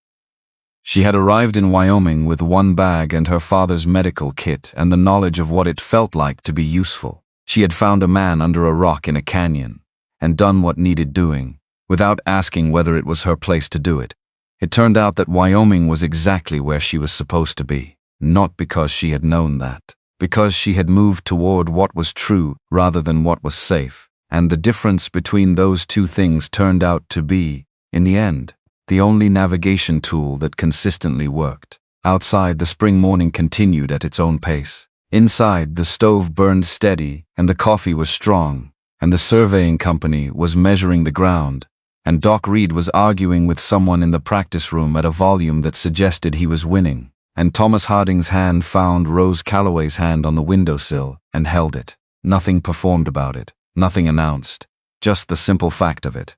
[SPEAKER 1] She had arrived in Wyoming with one bag and her father's medical kit and the knowledge of what it felt like to be useful. She had found a man under a rock in a canyon, and done what needed doing, without asking whether it was her place to do it. It turned out that Wyoming was exactly where she was supposed to be, not because she had known that, because she had moved toward what was true rather than what was safe, and the difference between those two things turned out to be, in the end, the only navigation tool that consistently worked. Outside, the spring morning continued at its own pace. Inside, the stove burned steady, and the coffee was strong, and the surveying company was measuring the ground, and Doc Reed was arguing with someone in the practice room at a volume that suggested he was winning, and Thomas Harding's hand found Rose Calloway's hand on the windowsill and held it. Nothing performed about it, nothing announced, just the simple fact of it.